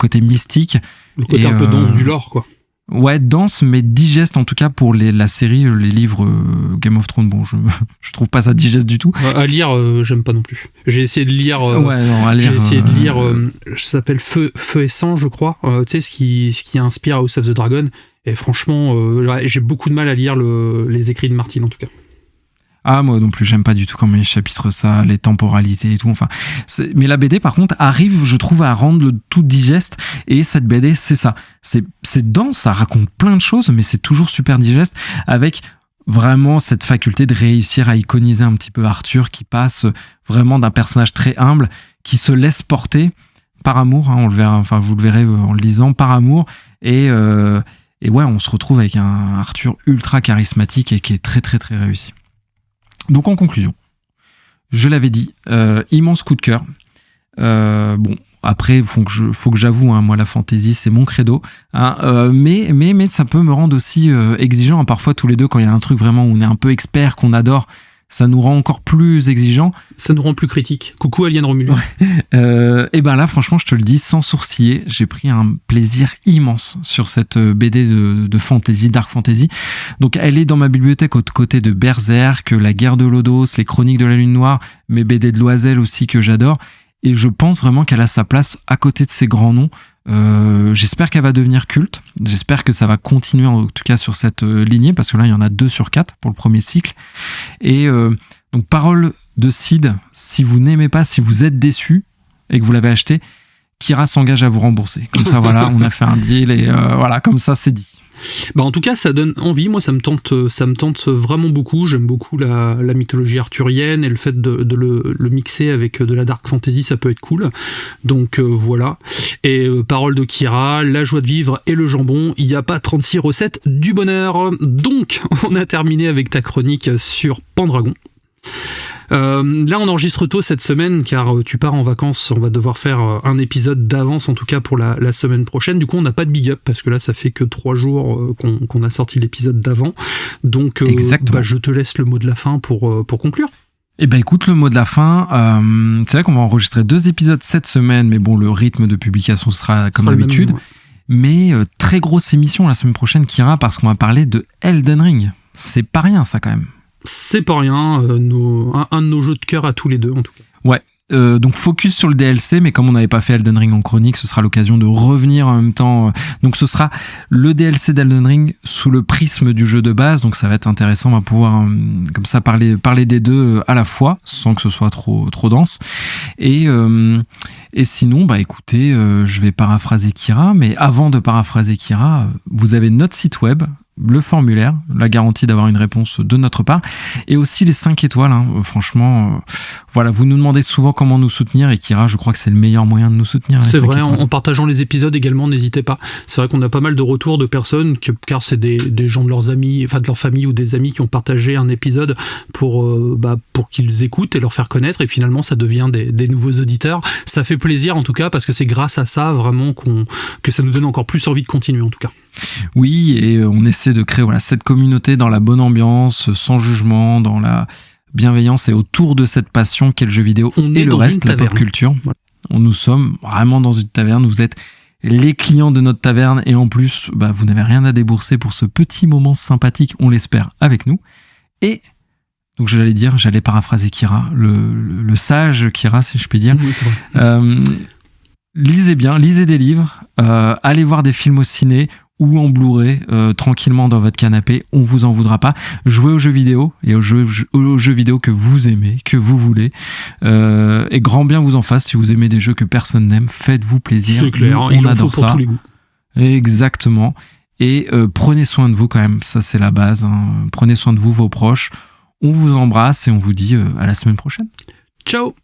côté mystique. Le côté un peu dense du lore, quoi. Ouais, dense, mais digeste en tout cas pour la série, les livres Game of Thrones. Bon, je trouve pas ça digeste du tout. À lire, j'aime pas non plus. J'ai essayé de lire. À lire. J'ai essayé de lire. Ça s'appelle Feu et Sang, je crois. Tu sais, ce qui inspire House of the Dragon. Et franchement, j'ai beaucoup de mal à lire les écrits de Martin, en tout cas. Ah, moi non plus, j'aime pas du tout comment ils chapitrent ça, les temporalités et tout. Enfin, mais la BD, par contre, arrive, je trouve, à rendre le tout digeste. Et cette BD, c'est ça. C'est dense, ça raconte plein de choses, mais c'est toujours super digeste, avec vraiment cette faculté de réussir à iconiser un petit peu Arthur, qui passe vraiment d'un personnage très humble, qui se laisse porter par amour, hein, on le verra, enfin vous le verrez en le lisant, par amour, et ouais, on se retrouve avec un Arthur ultra charismatique et qui est très très très réussi. Donc en conclusion, je l'avais dit, immense coup de cœur. Bon, après, faut que j'avoue, hein, moi la fantasy c'est mon credo, hein, mais ça peut me rendre aussi exigeant, hein, parfois tous les deux, quand il y a un truc vraiment où on est un peu expert, qu'on adore. ça nous rend encore plus exigeants. Ça nous rend plus critiques. Coucou Alien Romulus. Et ben là, franchement, je te le dis, sans sourciller, j'ai pris un plaisir immense sur cette BD de fantasy, dark fantasy. Donc, elle est dans ma bibliothèque aux côtés de Berserk, La Guerre de Lodos, Les Chroniques de la Lune Noire, mes BD de Loisel aussi que j'adore. Et je pense vraiment qu'elle a sa place à côté de ces grands noms. J'espère qu'elle va devenir culte. J'espère que ça va continuer en tout cas sur cette lignée, parce que là il y en a 2 sur 4 pour le premier cycle. Et donc parole de Sid, si vous n'aimez pas, si vous êtes déçu et que vous l'avez acheté, Kira s'engage à vous rembourser. Comme ça voilà, on a fait un deal et voilà, comme ça c'est dit. Bah en tout cas, ça donne envie. Moi, ça me tente vraiment beaucoup. J'aime beaucoup la mythologie arthurienne, et le fait de le mixer avec de la dark fantasy, ça peut être cool. Donc voilà. Et parole de Kira, la joie de vivre et le jambon. Il n'y a pas 36 recettes du bonheur. Donc, on a terminé avec ta chronique sur Pendragon. Là on enregistre tôt cette semaine car tu pars en vacances, on va devoir faire un épisode d'avance en tout cas pour la semaine prochaine. Du coup on n'a pas de big up parce que là ça fait que 3 jours qu'on a sorti l'épisode d'avant, donc je te laisse le mot de la fin pour conclure. Eh ben écoute, le mot de la fin, c'est vrai qu'on va enregistrer 2 épisodes cette semaine, mais bon, le rythme de publication sera comme d'habitude. Mais très grosse émission la semaine prochaine, Kira, parce qu'on va parler de Elden Ring. C'est pas rien ça quand même. C'est pas rien, un de nos jeux de cœur à tous les deux en tout cas. Ouais, donc focus sur le DLC, mais comme on n'avait pas fait Elden Ring en chronique, ce sera l'occasion de revenir en même temps. Donc ce sera le DLC d'Elden Ring sous le prisme du jeu de base, donc ça va être intéressant, on va pouvoir comme ça parler des 2 à la fois, sans que ce soit trop dense. Et sinon, bah écoutez, je vais paraphraser Kira, mais avant de paraphraser Kira, vous avez notre site web, le formulaire, la garantie d'avoir une réponse de notre part, et aussi les 5 étoiles, hein. Franchement, voilà, vous nous demandez souvent comment nous soutenir, et Kira, je crois que c'est le meilleur moyen de nous soutenir. C'est vrai, en partageant les épisodes également, n'hésitez pas. C'est vrai qu'on a pas mal de retours de personnes, car c'est des gens de leurs amis, enfin de leur famille ou des amis qui ont partagé un épisode pour qu'ils écoutent et leur faire connaître, et finalement ça devient des nouveaux auditeurs. Ça fait plaisir en tout cas, parce que c'est grâce à ça vraiment que ça nous donne encore plus envie de continuer en tout cas. Oui, et on essaie de créer cette communauté dans la bonne ambiance, sans jugement, dans la bienveillance et autour de cette passion qu'est le jeu vidéo et le reste, la pop culture. Voilà. Nous sommes vraiment dans une taverne, vous êtes les clients de notre taverne et en plus, vous n'avez rien à débourser pour ce petit moment sympathique, on l'espère, avec nous. Et donc j'allais paraphraser Kira, le sage Kira, si je puis dire. Oui, c'est vrai. Lisez bien, lisez des livres, allez voir des films au ciné ou en Blu-ray, tranquillement dans votre canapé, on vous en voudra pas. Jouez aux jeux vidéo et aux jeux vidéo que vous aimez, que vous voulez, et grand bien vous en fasse. Si vous aimez des jeux que personne n'aime, faites-vous plaisir. C'est clair, on adore ça. Pour tous les goûts. Exactement. Et prenez soin de vous quand même, ça c'est la base, hein. Prenez soin de vous, vos proches. On vous embrasse et on vous dit à la semaine prochaine. Ciao.